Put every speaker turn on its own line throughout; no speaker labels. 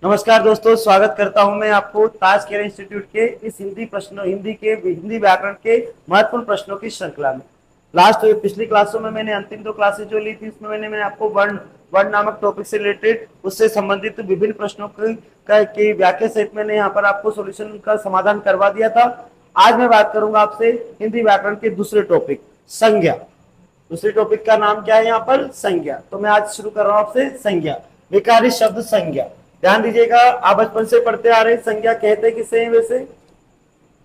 नमस्कार दोस्तों, स्वागत करता हूं मैं आपको ताज केयर इंस्टीट्यूट के इस हिंदी व्याकरण के महत्वपूर्ण प्रश्नों की श्रृंखला में। पिछली क्लासों में मैंने अंतिम 2 क्लासेस जो ली थी, उसमें मैंने आपको वर्ण वर्ण नामक टॉपिक से रिलेटेड उससे संबंधित विभिन्न प्रश्नों की व्याख्या सहित मैंने यहाँ पर आपको सॉल्यूशन का समाधान करवा दिया था। आज मैं बात करूंगा आपसे हिंदी व्याकरण के दूसरे टॉपिक संज्ञा। दूसरे टॉपिक का नाम क्या है यहाँ पर? संज्ञा। तो मैं आज शुरू कर रहा हूं आपसे संज्ञा। विकारी शब्द संज्ञा। ध्यान दीजिएगा, आप बचपन से पढ़ते आ रहे हैं। संज्ञा कहते किसे हैं? वैसे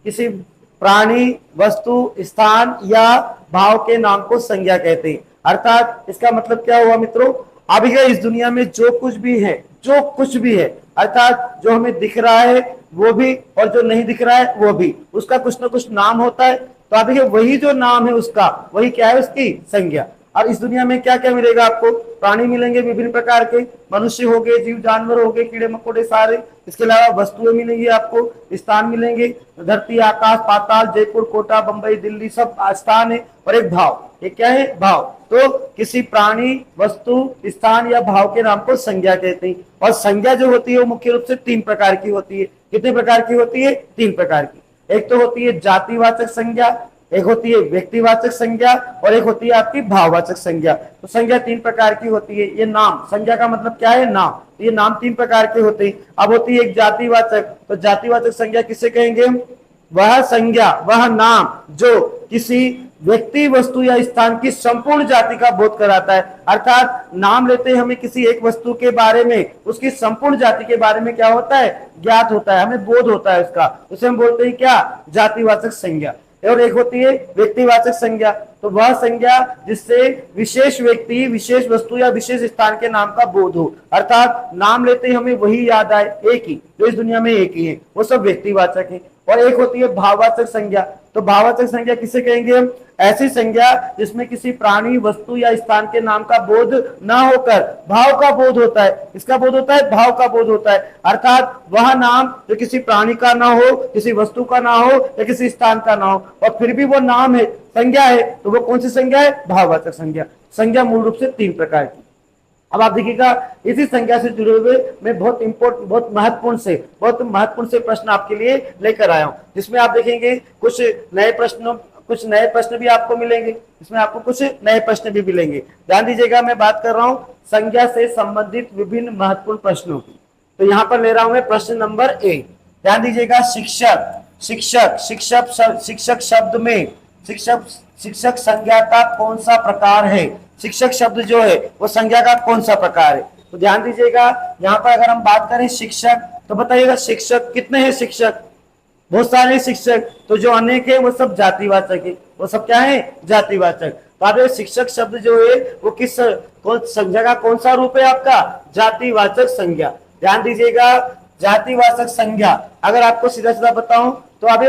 किसी प्राणी, वस्तु, स्थान या भाव के नाम को संज्ञा कहते हैं। अर्थात इसका मतलब क्या हुआ मित्रों? अभी इस दुनिया में जो कुछ भी है अर्थात जो हमें दिख रहा है वो भी और जो नहीं दिख रहा है वो भी, उसका कुछ ना कुछ नाम होता है। तो अभी वही जो नाम है उसका, वही क्या है? उसकी संज्ञा। और इस दुनिया में क्या क्या मिलेगा आपको? प्राणी मिलेंगे विभिन्न प्रकार के, मनुष्य हो गए, जीव जानवर हो गए, कीड़े मकोड़े सारे। इसके अलावा वस्तुएं मिलेंगी आपको, स्थान मिलेंगे, धरती, आकाश, पाताल, जयपुर, कोटा, बंबई, दिल्ली, सब स्थान है। और एक भाव। ये क्या है? भाव। तो किसी प्राणी, वस्तु, स्थान या भाव के नाम को संज्ञा कहते हैं। और संज्ञा जो होती है वो मुख्य रूप से 3 प्रकार की होती है। कितने प्रकार की होती है? 3 प्रकार की। एक तो होती है जातिवाचक संज्ञा, एक होती है व्यक्तिवाचक संज्ञा और एक होती है आपकी भाववाचक संज्ञा। तो संज्ञा 3 प्रकार की होती है। ये नाम, संज्ञा का मतलब क्या है? नाम। ये नाम 3 प्रकार के होते हैं। अब होती है एक जातिवाचक। तो जातिवाचक संज्ञा किसे कहेंगे? वह संज्ञा, वह नाम जो किसी व्यक्ति, वस्तु या स्थान की संपूर्ण जाति का बोध कराता है। अर्थात नाम लेते हमें किसी एक वस्तु के बारे में, उसकी संपूर्ण जाति के बारे में क्या होता है? ज्ञात होता है, हमें बोध होता है उसका। उसे हम बोलते हैं क्या? जातिवाचक संज्ञा। और एक होती है व्यक्तिवाचक संज्ञा। तो वह संज्ञा जिससे विशेष व्यक्ति, विशेष वस्तु या विशेष स्थान के नाम का बोध हो। अर्थात नाम लेते ही हमें वही याद आए, एक ही, जो इस दुनिया में एक ही है, वो सब व्यक्तिवाचक है। और एक होती है भाववाचक संज्ञा। तो भाववाचक संज्ञा किसे कहेंगे हम? ऐसी संज्ञा जिसमें किसी प्राणी, वस्तु या स्थान के नाम का बोध न होकर भाव का बोध होता है। इसका बोध होता है, भाव का बोध होता है। अर्थात वह नाम जो किसी प्राणी का ना हो, किसी वस्तु का ना हो या किसी स्थान का ना हो, और फिर भी वो नाम है, संज्ञा है, तो वो कौन सी संज्ञा है? भाववाचक संज्ञा। संज्ञा मूल रूप से 3 प्रकार की। अब आप देखिएगा, इसी संज्ञा से जुड़े हुए मैं बहुत महत्वपूर्ण से प्रश्न आपके लिए लेकर आया हूं, जिसमें आप देखेंगे कुछ नए प्रश्न भी आपको मिलेंगे। इसमें आपको कुछ नए प्रश्न भी मिलेंगे। ध्यान दीजिएगा, मैं बात कर रहा हूं संज्ञा से संबंधित विभिन्न महत्वपूर्ण प्रश्नों की। तो यहां पर ले रहा हूं मैं प्रश्न नंबर 1। ध्यान दीजिएगा, शिक्षक शब्द में शिक्षक संज्ञा का कौन सा प्रकार है? शिक्षक शब्द जो है वो संज्ञा का कौन सा प्रकार है? तो ध्यान दीजिएगा, यहाँ पर अगर हम बात करें शिक्षक, तो बताइएगा शिक्षक कितने हैं? शिक्षक बहुत सारे शिक्षक। तो जो अनेक है वो सब जातिवाचक है। वो सब क्या है? जातिवाचक। तो आप शिक्षक शब्द जो है वो किस संज्ञा का कौन सा रूप है आपका? जातिवाचक संज्ञा। ध्यान दीजिएगा, जातिवाचक संज्ञा अगर आपको सीधा सीधा बताऊं तो आप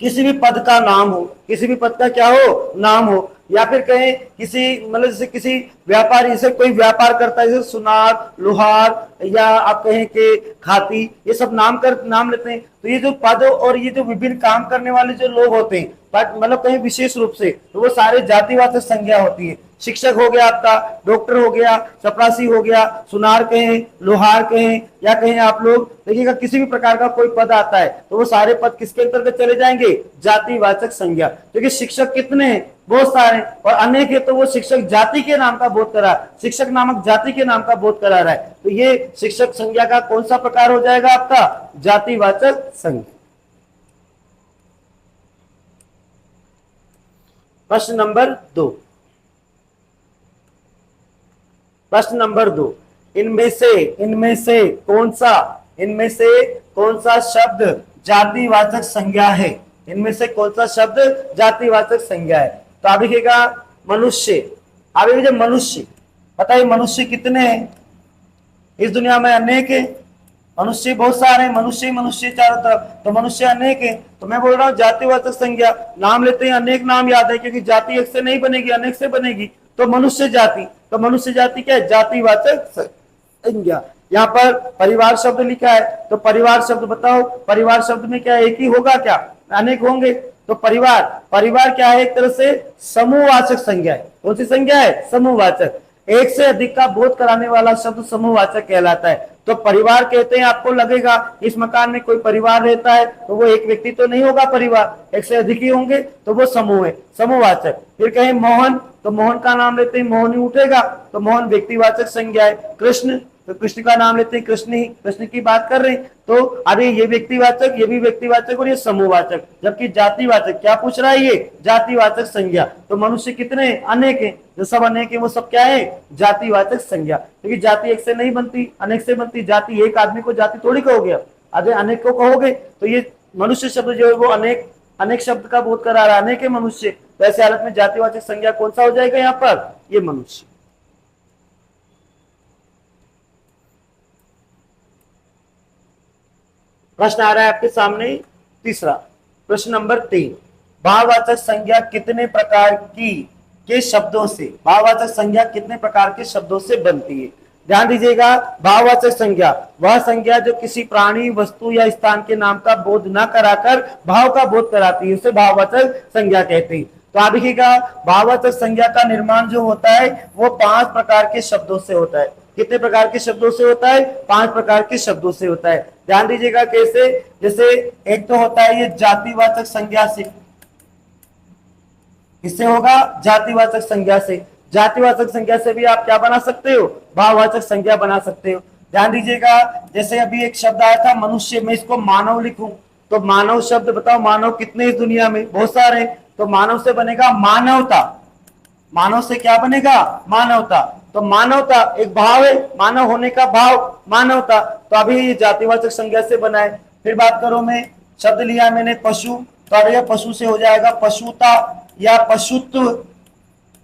किसी भी पद का नाम हो, किसी भी पद का क्या हो? नाम हो। या फिर कहें किसी, मतलब जैसे किसी व्यापारी, जैसे कोई व्यापार करता है, जैसे सुनार, लोहार, या आप कहें कि खाती, ये सब नाम लेते हैं। तो ये जो पद और ये जो विभिन्न काम करने वाले जो लोग होते हैं, मतलब कहीं विशेष रूप से, तो वो सारे जातिवाचक संज्ञा होती है। शिक्षक हो गया आपका, डॉक्टर हो गया, चपरासी हो गया, सुनार कहें, लोहार कहें, या कहें आप लोग देखिएगा किसी भी प्रकार का कोई पद आता है तो वो सारे पद किसके अंतर्गत चले जाएंगे? जातिवाचक संज्ञा। क्योंकि शिक्षक कितने हैं? बहुत सारे, और अनेक है, तो वो शिक्षक जाति के नाम का बोध करा, शिक्षक नामक जाति के नाम का बोध करा रहा है। तो ये शिक्षक संज्ञा का कौन सा प्रकार हो जाएगा आपका? जातिवाचक संज्ञा। प्रश्न नंबर 2। प्रश्न नंबर 2, इनमें से कौन सा शब्द जातिवाचक संज्ञा है? इनमें से कौन सा शब्द जातिवाचक संज्ञा है? तो आप देखिएगा, मनुष्य। आप देखिए मनुष्य, बताइए मनुष्य कितने हैं? इस दुनिया में अनेक है, मनुष्य बहुत सारे हैं, मनुष्य चारों तरफ, तो मनुष्य अनेक है। तो मैं बोल रहा हूँ जातिवाचक संज्ञा। नाम लेते हैं, अनेक नाम याद है, क्योंकि जाति एक से नहीं बनेगी, अनेक से बनेगी। तो मनुष्य जाति, तो मनुष्य जाति क्या है? जातिवाचक संज्ञा। यहाँ पर परिवार शब्द लिखा है, तो परिवार शब्द बताओ, परिवार शब्द में क्या एक ही होगा क्या? अनेक होंगे। तो परिवार क्या है? एक तरह से समूहवाचक संज्ञा है। कौन सी संज्ञा है? समूहवाचक। एक से अधिक का बोध कराने वाला शब्द समूहवाचक कहलाता है। तो परिवार कहते हैं, आपको लगेगा इस मकान में कोई परिवार रहता है तो वो एक व्यक्ति तो नहीं होगा, परिवार एक से अधिक ही होंगे, तो वो समूह है, समूहवाचक। फिर कहें मोहन, तो मोहन का नाम लेते हैं मोहन ही उठेगा, तो मोहन व्यक्तिवाचक संज्ञा है। कृष्ण, तो कृष्ण का नाम लेते हैं कृष्ण ही, कृष्ण की बात कर रहे हैं, तो अरे ये व्यक्तिवाचक, ये भी व्यक्तिवाचक और ये समूहवाचक। जबकि जातिवाचक क्या पूछ रहा है, ये जातिवाचक संज्ञा। तो मनुष्य कितने, अनेक है, जो सब अनेक है वो सब क्या है, जातिवाचक संज्ञा। क्योंकि जाति एक से नहीं बनती, अनेक से बनती। जाति एक आदमी को जाति थोड़ी कहोगे, अगर अनेक को कहोगे तो ये मनुष्य शब्द जो है वो अनेक, अनेक शब्द का बोध करा रहा है, अनेक है मनुष्य। तो ऐसे हालत में जातिवाचक संज्ञा कौन सा हो जाएगा यहाँ पर, ये मनुष्य। प्रश्न आ रहा है आपके सामने तीसरा, प्रश्न नंबर 3, भाववाचक संज्ञा कितने प्रकार की के शब्दों से, भाववाचक संज्ञा कितने प्रकार के शब्दों से बनती है। ध्यान दीजिएगा, भाववाचक संज्ञा वह संज्ञा जो किसी प्राणी, वस्तु या स्थान के नाम का बोध न कराकर भाव का बोध कराती है, उसे भाववाचक संज्ञा कहते हैं। तो आप देखिएगा, भाववाचक संज्ञा का निर्माण जो होता है वो 5 प्रकार के शब्दों से होता है। कितने प्रकार के शब्दों से होता है, 5 प्रकार के शब्दों से होता है। ध्यान दीजिएगा कैसे, जैसे एक तो होता है ये जातिवाचक संज्ञा से, इससे होगा जातिवाचक संज्ञा से। जातिवाचक संज्ञा से भी आप क्या बना सकते हो, भाववाचक संज्ञा बना सकते हो। ध्यान दीजिएगा, जैसे अभी एक शब्द आया था मनुष्य, में इसको मानव लिखूं, तो मानव शब्द बताओ, मानव कितने इस दुनिया में, बहुत सारे, तो मानव से बनेगा मानवता। मानव से क्या बनेगा, मानवता। तो मानवता एक भाव है, मानव होने का भाव, मानवता। तो अभी ये जातिवाचक संज्ञा से बना है। फिर बात करो, मैं शब्द लिया मैंने पशु, तो अरे पशु से हो जाएगा पशुता या पशुत्व,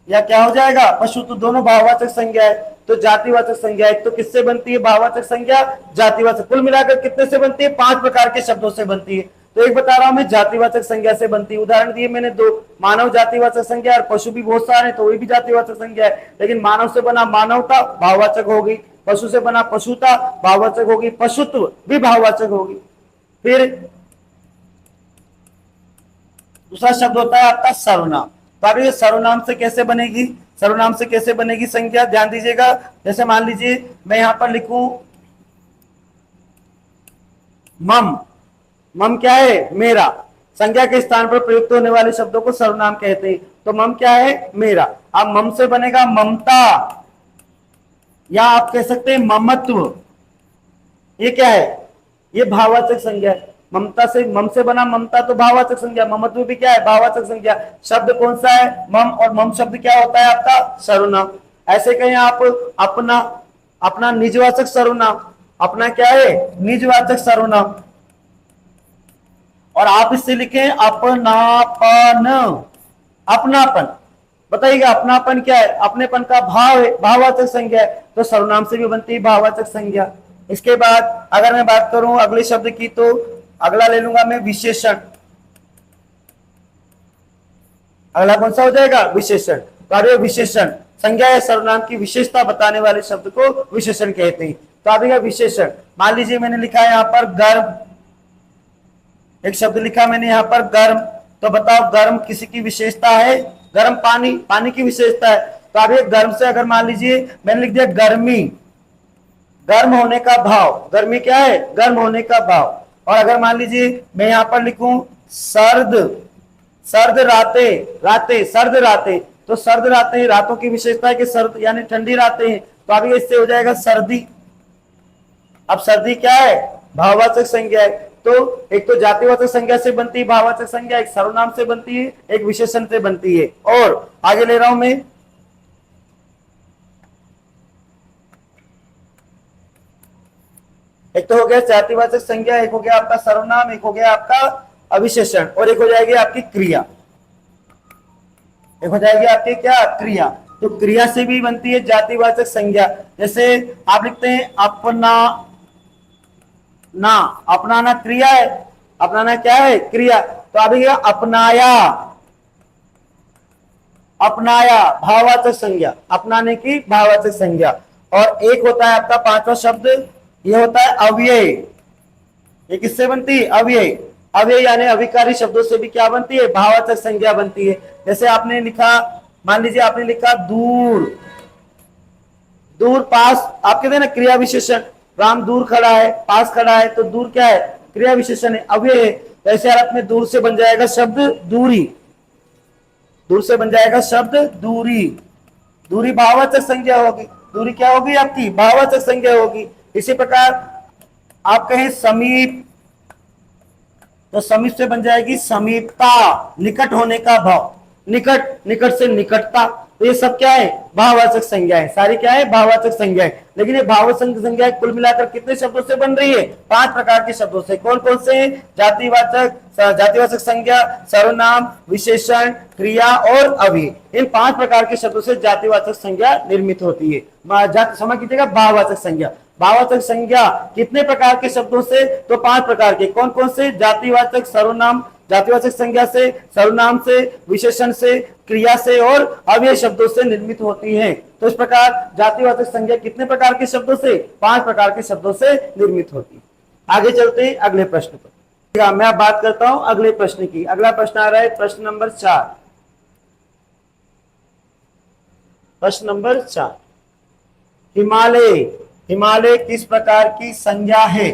या क्या हो जाएगा, पशुत्व। दोनों भाववाचक संज्ञा है। तो जातिवाचक संज्ञा एक तो किससे बनती है, भाववाचक संज्ञा, जातिवाचक। कुल मिलाकर कितने से बनती है, 5 प्रकार के शब्दों से बनती है। तो एक बता रहा हूं मैं, जातिवाचक संज्ञा से बनती है। उदाहरण दिए मैंने 2, मानव जातिवाचक संज्ञा, और पशु भी बहुत सारे तो वो भी जातिवाचक संज्ञा है। लेकिन मानव से बना मानवता भाववाचक होगी, पशु से बना पशुता भाववाचक होगी, पशुत्व भी भाववाचक होगी। फिर दूसरा शब्द होता है आपका सर्वनाम। तो अब ये सर्वनाम से कैसे बनेगी, सर्वनाम से कैसे बनेगी संज्ञा, ध्यान दीजिएगा। जैसे मान लीजिए मैं यहां पर लिखूं मम, मम क्या है, मेरा। संज्ञा के स्थान पर प्रयुक्त होने वाले शब्दों को सर्वनाम कहते हैं। तो मम क्या है, मेरा। अब मम से बनेगा ममता, या आप कह सकते हैं ममत्व। ये क्या है, ये भाववाचक संज्ञा है। ममता से, मम से बना ममता तो भाववाचक संज्ञा, ममत्व भी क्या है, भाववाचक संज्ञा। शब्द कौन सा है, मम, और मम शब्द क्या होता है आपका, सर्वनाम। ऐसे कहें आप अपना, अपना निजवाचक सर्वनाम, अपना क्या है, निजवाचक सर्वनाम। और आप इससे लिखें अपनापन, अपनापन। बताइएगा अपनापन क्या है, अपनेपन का भाव है, भाववाचक संज्ञा है। तो सर्वनाम से भी बनती है भाववाचक संज्ञा। इसके बाद अगर मैं बात करूं अगले शब्द की, तो अगला ले लूंगा मैं विशेषण। अगला कौन सा हो जाएगा, विशेषण। तो अरे विशेषण संज्ञा या सर्वनाम की विशेषता बताने वाले शब्द को विशेषण कहते हैं। तो अभी विशेषण, मान लीजिए मैंने लिखा है यहां पर गर्म, एक शब्द लिखा मैंने यहां पर गर्म। तो बताओ गर्म किसी की विशेषता है, गर्म पानी, पानी की विशेषता है। तो अब ये गर्म से अगर मान लीजिए मैंने लिख दिया गर्मी, गर्म होने का भाव, गर्मी क्या है, गर्म होने का भाव। और अगर मान लीजिए मैं यहां पर लिखूं सर्द, सर्द रातें, रातें, सर्द रातें। तो सर्द रातें, रातों की विशेषता है कि सर्द यानी ठंडी रातें हैं। तो अभी इससे हो जाएगा सर्दी। अब सर्दी क्या है, भाववाचक संज्ञा है। तो एक तो जातिवाचक संज्ञा से बनती है भाववाचक संज्ञा, एक सर्वनाम से बनती है, एक विशेषण से बनती है। और आगे ले रहा हूं मैं, एक तो हो गया जातिवाचक संज्ञा, एक हो गया आपका सर्वनाम, एक हो गया आपका अविशेषण, और एक हो जाएगी आपकी क्रिया, एक हो जाएगी आपकी क्या, क्रिया। तो क्रिया से भी बनती है जातिवाचक संज्ञा। जैसे आप लिखते हैं अपना ना, अपनाना क्रिया है, अपनाना क्या है, क्रिया। तो अभी अपनाया, अपनाया भाववाचक संज्ञा, अपनाने की भाववाचक संज्ञा। और एक होता है आपका 5वां शब्द, ये होता है अव्यय। ये किससे बनती है, अव्यय। अव्यय यानी अविकारी शब्दों से भी क्या बनती है, भाववाचक संज्ञा बनती है। जैसे आपने लिखा, मान लीजिए आपने लिखा दूर, दूर, पास, आप कहते हैं ना क्रिया विशेषण, राम दूर खड़ा है, पास खड़ा है, तो दूर क्या है, क्रिया विशेषण है, अव्यय है। तो ऐसे हालत में दूर से बन जाएगा शब्द दूरी, दूर से बन जाएगा शब्द दूरी। दूरी भाववाचक संज्ञा होगी, दूरी क्या होगी आपकी, भाववाचक संज्ञा होगी। इसी प्रकार आप कहें समीप, तो समीप से बन जाएगी समीपता, निकट होने का भाव, निकट, निकट से निकटता। तो ये सब क्या है, भाववाचक संज्ञा है, सारी क्या है, भाववाचक संज्ञा है। लेकिन ये भाववाचक संज्ञा कुल मिलाकर कितने शब्दों से बन रही है, 5 प्रकार के शब्दों से। कौन कौन से, जातिवाचक, जातिवाचक संज्ञा, सर्वनाम, विशेषण, क्रिया और अव्यय। इन 5 प्रकार के शब्दों से जातिवाचक संज्ञा निर्मित होती है। क्षमा कीजिएगा, भाववाचक संज्ञा। भाववाचक संज्ञा कितने प्रकार के शब्दों से, तो 5 प्रकार के। कौन कौन से, जातिवाचक, सर्वनाम, जातिवाचक संज्ञा से, सर्वनाम से, विशेषण से, क्रिया से और अव्यय शब्दों से निर्मित होती है। तो इस प्रकार जातिवाचक संज्ञा कितने प्रकार के शब्दों से, 5 प्रकार के शब्दों से निर्मित होती है। आगे चलते हैं अगले प्रश्न पर। मैं बात करता हूं अगले प्रश्न की। अगला प्रश्न आ रहा है प्रश्न नंबर 4। प्रश्न नंबर 4, हिमालय, हिमालय किस प्रकार की संज्ञा है।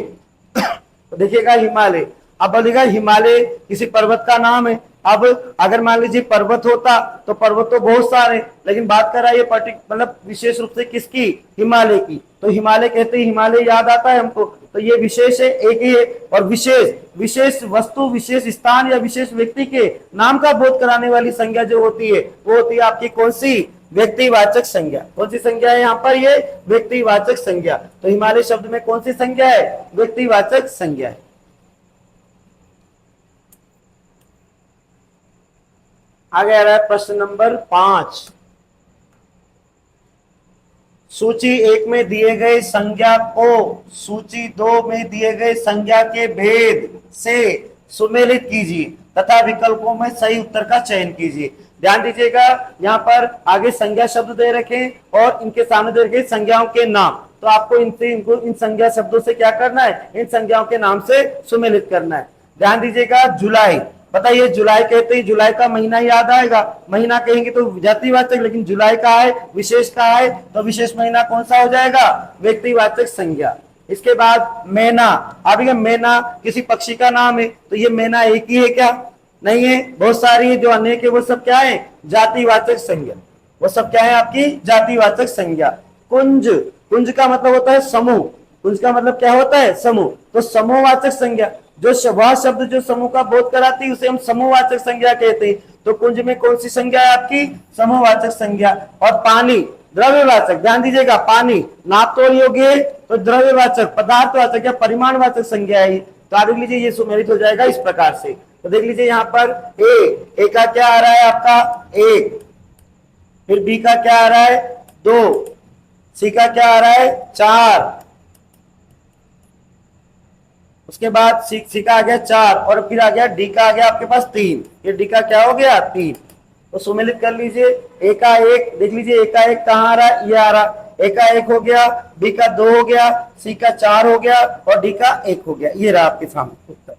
तो देखिएगा हिमालय, अब बोलेगा हिमालय किसी पर्वत का नाम है। अब अगर मान लीजिए पर्वत होता तो पर्वत तो बहुत सारे, लेकिन बात कर रहा है ये मतलब विशेष रूप से किसकी, हिमालय की। तो हिमालय कहते ही हिमालय याद आता है हमको, तो ये विशेष है, एक ही है। और विशेष, विशेष वस्तु, विशेष स्थान या विशेष व्यक्ति के नाम का बोध कराने वाली संज्ञा जो होती है वो होती है आपकी कौन सी, व्यक्तिवाचक संज्ञा। कौन सी संज्ञा है यहाँ पर, ये व्यक्तिवाचक संज्ञा। तो हिमालय शब्द में कौन सी संज्ञा है, व्यक्तिवाचक संज्ञा है। आगे आ रहा है प्रश्न नंबर 5, सूची 1 में दिए गए संज्ञा को सूची 2 में दिए गए संज्ञा के भेद से सुमेलित कीजिए तथा विकल्पों में सही उत्तर का चयन कीजिए। ध्यान दीजिएगा, यहाँ पर आगे संज्ञा शब्द दे रखे और इनके सामने दे रखे संज्ञाओं के नाम। तो आपको इनको इन संज्ञा शब्दों से क्या करना है, इन संज्ञाओं के नाम से सुमेलित करना है। ध्यान दीजिएगा, जुलाई, बताइए जुलाई कहते ही जुलाई का महीना याद आएगा। महीना कहेंगे तो जातिवाचक, लेकिन जुलाई का है, विशेष का है, तो विशेष महीना कौन सा हो जाएगा, व्यक्तिवाचक संज्ञा। इसके बाद मैना, अब ये मैना किसी पक्षी का नाम है, तो ये मैना एक ही है क्या, नहीं है, बहुत सारी है, जो अनेक है वो सब क्या है, जातिवाचक संज्ञा, वो सब क्या है आपकी जातिवाचक संज्ञा। कुंज, कुंज का मतलब होता है समूह, कुंज का मतलब क्या होता है, समूह। तो समूहवाचक संज्ञा, जो वह शब्द जो समूह का बोध कराती है उसे हम समूहवाचक संज्ञा कहते हैं। तो कुंज में कौन सी संज्ञा है आपकी, समूहवाचक संज्ञा। और पानी, द्रव्यवाचक, ध्यान दीजिएगा, पानी नाप तोल योग्य तो द्रव्यवाचक, पदार्थवाचक या परिमाणवाचक संज्ञा है। तो आप देख लीजिए ये सुमेलित हो जाएगा इस प्रकार से। तो देख लीजिए यहाँ पर ए का क्या आ रहा है आपका 1, फिर बी का क्या आ रहा है 2, सी का क्या आ रहा है 4, उसके बाद सी का आ गया 4 और फिर आ गया डी का आ गया आपके पास 3। ये डी का क्या हो गया 3। तो सुमेलित कर लीजिए, ए का 1, देख लीजिए ए का 1 कहाँ आ रहा है, ये आ रहा, ए का 1 हो गया, बी का 2 हो गया, सी का 4 हो गया और डी का 1 हो गया। ये रहा आपके सामने उत्तर,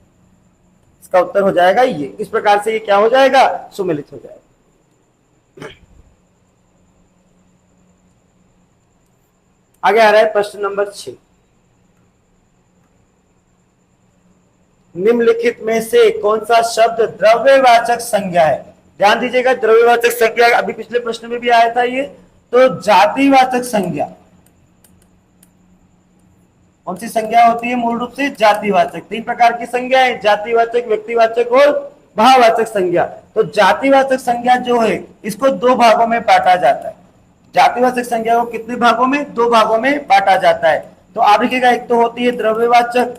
इसका उत्तर हो जाएगा ये। इस प्रकार से ये क्या हो जाएगा, सुमेलित हो जाएगा। आगे आ रहा है प्रश्न नंबर 6, निम्नलिखित में से कौन सा शब्द द्रव्यवाचक संज्ञा है। ध्यान दीजिएगा, द्रव्यवाचक संज्ञा अभी पिछले प्रश्न में भी आया था ये। तो जातिवाचक संज्ञा, कौन सी संज्ञा होती है, मूल रूप से जातिवाचक। 3 प्रकार की संज्ञा है, जातिवाचक, व्यक्तिवाचक और भाववाचक संज्ञा। तो जातिवाचक संज्ञा जो है इसको 2 भागों में बांटा जाता है। जातिवाचक संज्ञा को कितने भागों में, 2 भागों में बांटा जाता है। तो आप देखिएगा, एक तो होती है द्रव्यवाचक,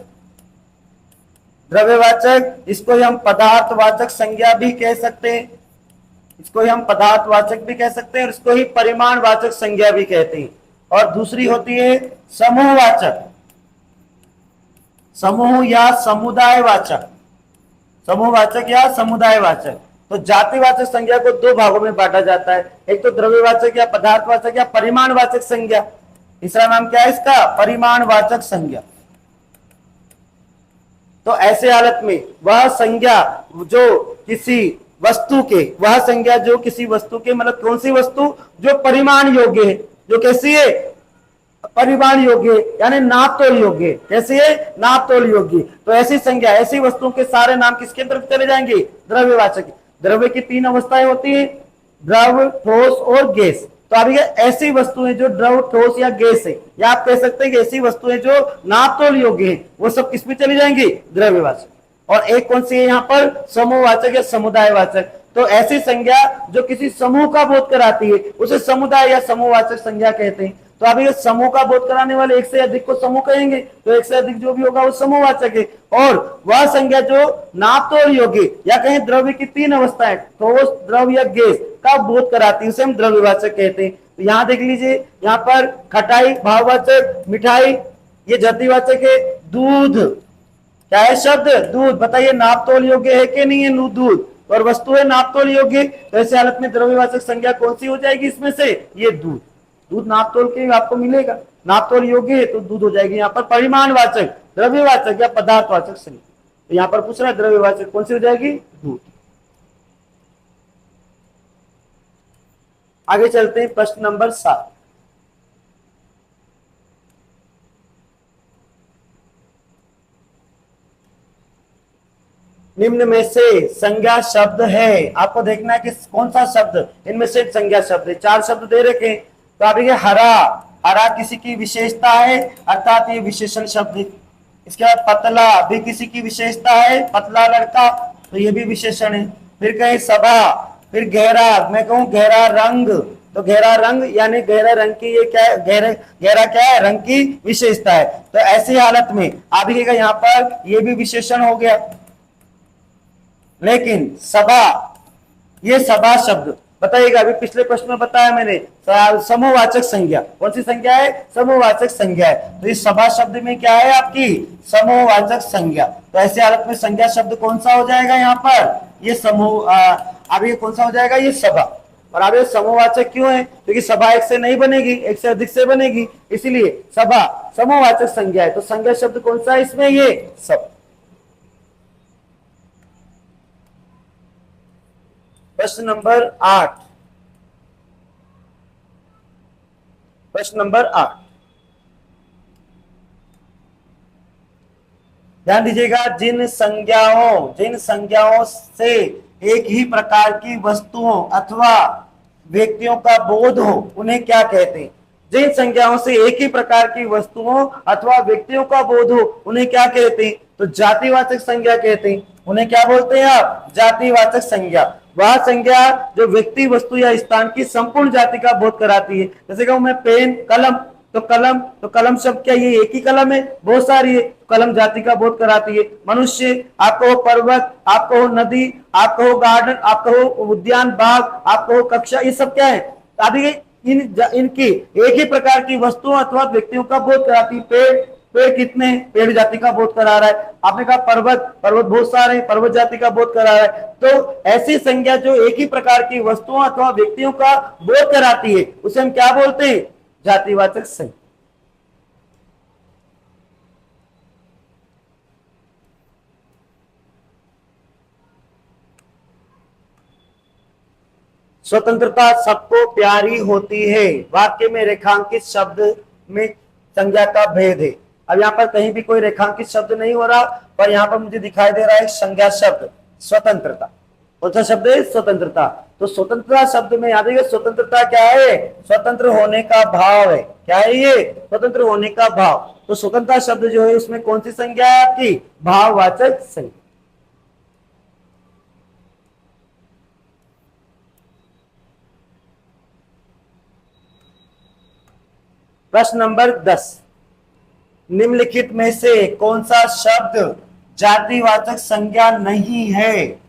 द्रव्यवाचक, इसको हम पदार्थवाचक संज्ञा भी कह सकते हैं, इसको हम पदार्थवाचक भी कह सकते हैं और इसको ही परिमाणवाचक संज्ञा भी कहते हैं। और दूसरी होती है समूहवाचक, समूह या समुदायवाचक, समूहवाचक या समुदायवाचक। तो जातिवाचक संज्ञा को 2 भागों में बांटा जाता है, एक तो द्रव्यवाचक या पदार्थवाचक या परिमाणवाचक संज्ञा। तीसरा नाम क्या है इसका, परिमाणवाचक संज्ञा। तो ऐसे हालत में वह संज्ञा जो किसी वस्तु के, वह संज्ञा जो किसी वस्तु के, मतलब कौन सी वस्तु, जो परिमाण योग्य है, जो कैसी है, परिमाण योग्य यानी नाप तोल योग्य। कैसे है? नाप तोल योग्य। तो ऐसी संज्ञा, ऐसी वस्तुओं के सारे नाम किसके तरफ चले जाएंगे? द्रव्यवाचक। द्रव्य की तीन अवस्थाएं होती है, द्रव, ठोस और गैस। तो अब ये ऐसी वस्तुएं जो द्रव, ठोस या गैस है, या आप कह सकते हैं कि ऐसी वस्तुएं जो नाप तोल योग्य है, वो सब किसमें चली जाएंगी? द्रव्यवाचक। और एक कौन सी है यहाँ पर? समूहवाचक या समुदायवाचक। तो ऐसी संज्ञा जो किसी समूह का बोध कराती है उसे समुदाय या समूहवाचक संज्ञा कहते हैं। तो अभी ये समूह का बोध कराने वाले एक से अधिक को समूह कहेंगे, तो एक से अधिक जो भी होगा वो समूहवाचक है। और वह संज्ञा जो नाप तोल योग्य या कहें द्रव्य की तीन अवस्थाएं, ठोस, द्रव या गैस का बोध कराती है, उसे हम द्रव्यवाचक कहते हैं। तो यहाँ देख लीजिए, यहाँ पर खटाई भाववाचक, मिठाई ये जातिवाचक है, दूध क्या है शब्द? दूध। बताइए नाप तोल योग्य है कि नहीं है दूध? और वस्तु है नाप तोल योग्य। तो ऐसे हालत में द्रव्यवाचक संज्ञा कौन सी हो जाएगी इसमें से? ये दूध। दूध नाप तोल के आपको मिलेगा, नाप तोल योग्य है तो दूध हो जाएगी। यहाँ पर परिमाणवाचक, द्रव्यवाचक या पदार्थवाचक संज्ञा। तो यहाँ पर पूछ रहा है द्रव्यवाचक कौन सी हो जाएगी? दूध। आगे चलते हैं प्रश्न नंबर 7। निम्न में से संज्ञा शब्द है, आपको देखना है कि कौन सा शब्द इनमें से संज्ञा शब्द है। चार शब्द दे रखे। तो आप देखिए हरा, हरा किसी की विशेषता है अर्थात ये विशेषण शब्द है। इसके बाद पतला भी किसी की विशेषता है, पतला लड़का, तो ये भी विशेषण है। फिर कहें सभा, फिर गहरा, मैं कहूं गहरा रंग, तो गहरा रंग यानी गहरा रंग की ये क्या है? गहरा क्या है? रंग की विशेषता है। तो ऐसी हालत में आप देखिएगा यहाँ पर ये भी विशेषण हो गया। लेकिन सभा, ये सभा शब्द बताइएगा, अभी पिछले प्रश्न में बताया मैंने, समूहवाचक संज्ञा। कौन सी संज्ञा है? समूहवाचक संज्ञा है। तो इस सभा शब्द में क्या है आपकी? समूहवाचक संज्ञा। तो ऐसे हालत में संज्ञा शब्द कौन सा हो जाएगा यहाँ पर? ये समूह। अब ये कौन सा हो जाएगा? ये सभा। और अब ये समूहवाचक क्यों है? क्योंकि सभा एक से नहीं बनेगी, एक से अधिक से बनेगी, इसीलिए सभा समूहवाचक संज्ञा है। तो संज्ञा शब्द कौन सा है इसमें? ये सब। प्रश्न नंबर 8। प्रश्न नंबर 8 ध्यान दीजिएगा। जिन संज्ञाओं से एक ही प्रकार की वस्तुओं अथवा व्यक्तियों का बोध हो उन्हें क्या कहते हैं? जिन संज्ञाओं से एक ही प्रकार की वस्तुओं अथवा व्यक्तियों का बोध हो उन्हें क्या कहते हैं? तो जातिवाचक संज्ञा कहते हैं। उन्हें क्या बोलते हैं आप? जातिवाचक संज्ञा। वह संज्ञा जो व्यक्ति, वस्तु या स्थान की संपूर्ण जाति का बोध कराती है। जैसे कहूं मैं पेन, कलम, तो कलम शब्द क्या ये एक ही कलम है? बहुत सारी है। कलम जाति का बोध कराती है। मनुष्य, आपको हो पर्वत, आपको हो नदी, आपको हो गार्डन, आपको हो उद्यान, बाग, आपको हो कक्षा, ये सब क्या है? अभी इनकी एक ही प्रकार की वस्तुओं अथवा व्यक्तियों का बोध कराती है। पेड़ कितने? पेड़ जाति का बोध करा रहा है। आपने कहा पर्वत बहुत सारे, पर्वत जाति का बोध करा रहा है। तो ऐसी संज्ञा जो एक ही प्रकार की वस्तुओं अथवा व्यक्तियों का बोध कराती है उसे हम क्या बोलते हैं? जातिवाचक संज्ञा। स्वतंत्रता सबको प्यारी होती है, वाक्य में रेखांकित शब्द में संज्ञा का भेद है। अब यहाँ पर कहीं भी कोई रेखांकित शब्द नहीं हो रहा, पर यहाँ पर मुझे दिखाई दे रहा है संज्ञा शब्द स्वतंत्रता। कौन सा शब्द है? स्वतंत्रता। तो स्वतंत्रता शब्द में याद रखिए स्वतंत्रता क्या है? स्वतंत्र होने का भाव है। क्या है ये? स्वतंत्र होने का भाव। तो स्वतंत्रता शब्द जो है उसमें कौन सी संज्ञा है आपकी? भाववाचक संज्ञा। प्रश्न नंबर 10। निम्नलिखित में से कौन सा शब्द जातिवाचक संज्ञा नहीं है?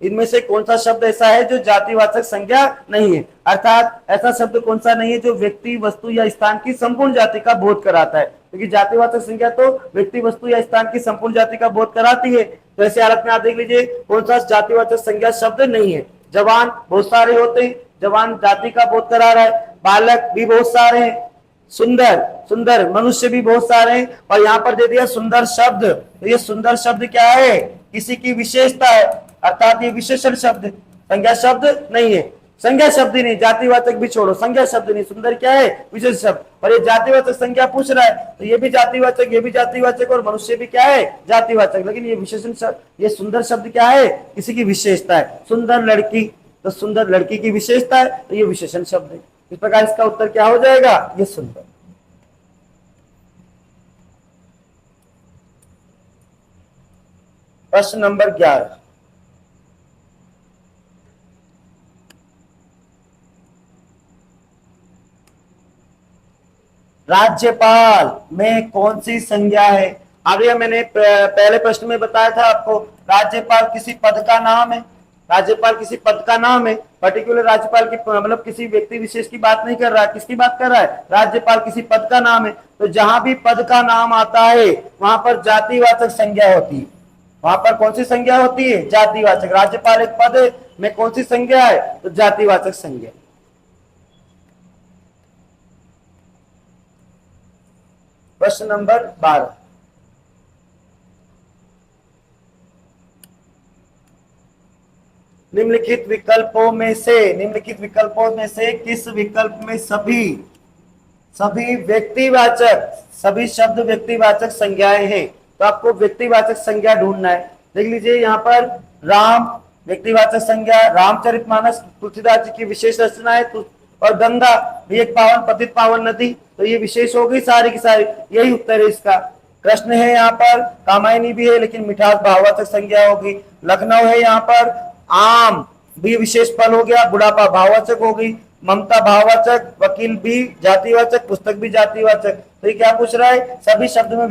इनमें से कौन सा शब्द ऐसा है जो जातिवाचक संज्ञा नहीं है? अर्थात ऐसा शब्द कौन सा नहीं है जो व्यक्ति, वस्तु या स्थान की संपूर्ण जाति का बोध कराता है? क्योंकि जातिवाचक संज्ञा तो व्यक्ति, वस्तु या स्थान की संपूर्ण जाति का बोध कराती है। तो ऐसी हालत में आप देख लीजिए कौन सा जातिवाचक संज्ञा शब्द नहीं है। जवान बहुत सारे होते हैं, जवान जाति का बोध करा रहा है। बालक भी बहुत सारे हैं। सुंदर मनुष्य भी बहुत सारे हैं। और यहाँ पर दे दिया सुंदर शब्द। तो ये सुंदर शब्द क्या है? किसी की विशेषता है, अर्थात ये विशेषण शब्द, संज्ञा शब्द नहीं है। संज्ञा शब्द ही नहीं, जातिवाचक भी छोड़ो, संज्ञा शब्द नहीं, सुंदर क्या है, विशेष शब्द। और ये जातिवाचक संज्ञा पूछ रहा है तो ये भी जातिवाचक, ये भी जातिवाचक, और मनुष्य भी क्या है, जातिवाचक। लेकिन ये विशेषण शब्द, ये सुंदर शब्द क्या है, किसी की विशेषता है। सुंदर लड़की, तो सुंदर लड़की की विशेषता है, तो ये विशेषण शब्द है। इस प्रकार इसका उत्तर क्या हो जाएगा, ये सुंदर। प्रश्न नंबर 11, राज्यपाल में कौन सी संज्ञा है। अब ये मैंने पहले प्रश्न में बताया था आपको, राज्यपाल किसी पद का नाम है, राज्यपाल किसी पद का नाम है। पर्टिकुलर राज्यपाल की मतलब किसी व्यक्ति विशेष की बात नहीं कर रहा है, किसकी बात कर रहा है, राज्यपाल किसी पद का नाम है। तो जहां भी पद का नाम आता है वहां पर जातिवाचक संज्ञा होती है। वहां पर कौन सी संज्ञा होती है, जातिवाचक। राज्यपाल एक पद में कौन सी संज्ञा है, तो जातिवाचक संज्ञा। प्रश्न नंबर 12, निम्नलिखित विकल्पों में से किस विकल्प में सभी व्यक्तिवाचक, सभी शब्द व्यक्तिवाचक संज्ञाएं हैं। तो आपको व्यक्तिवाचक संज्ञा ढूंढना है। देख लीजिए यहाँ पर राम व्यक्तिवाचक संज्ञा, रामचरितमानस तुलसीदास जी की विशेष रचना है, और गंगा भी एक पावन पतित पावन नदी, तो ये विशेष हो गई सारी की सारी, यही उत्तर है इसका। कृष्ण है यहाँ पर, कामायनी भी है लेकिन मिठास भाववाचक संज्ञा होगी। लखनऊ है यहाँ पर, आम भी विशेष फल हो गया, बुढ़ापा भाववाचक होगी। ममता भाववाचक, वकील भी जातिवाचक, पुस्तक भी जातिवाचक। तो ये क्या पूछ रहा है, सभी शब्द में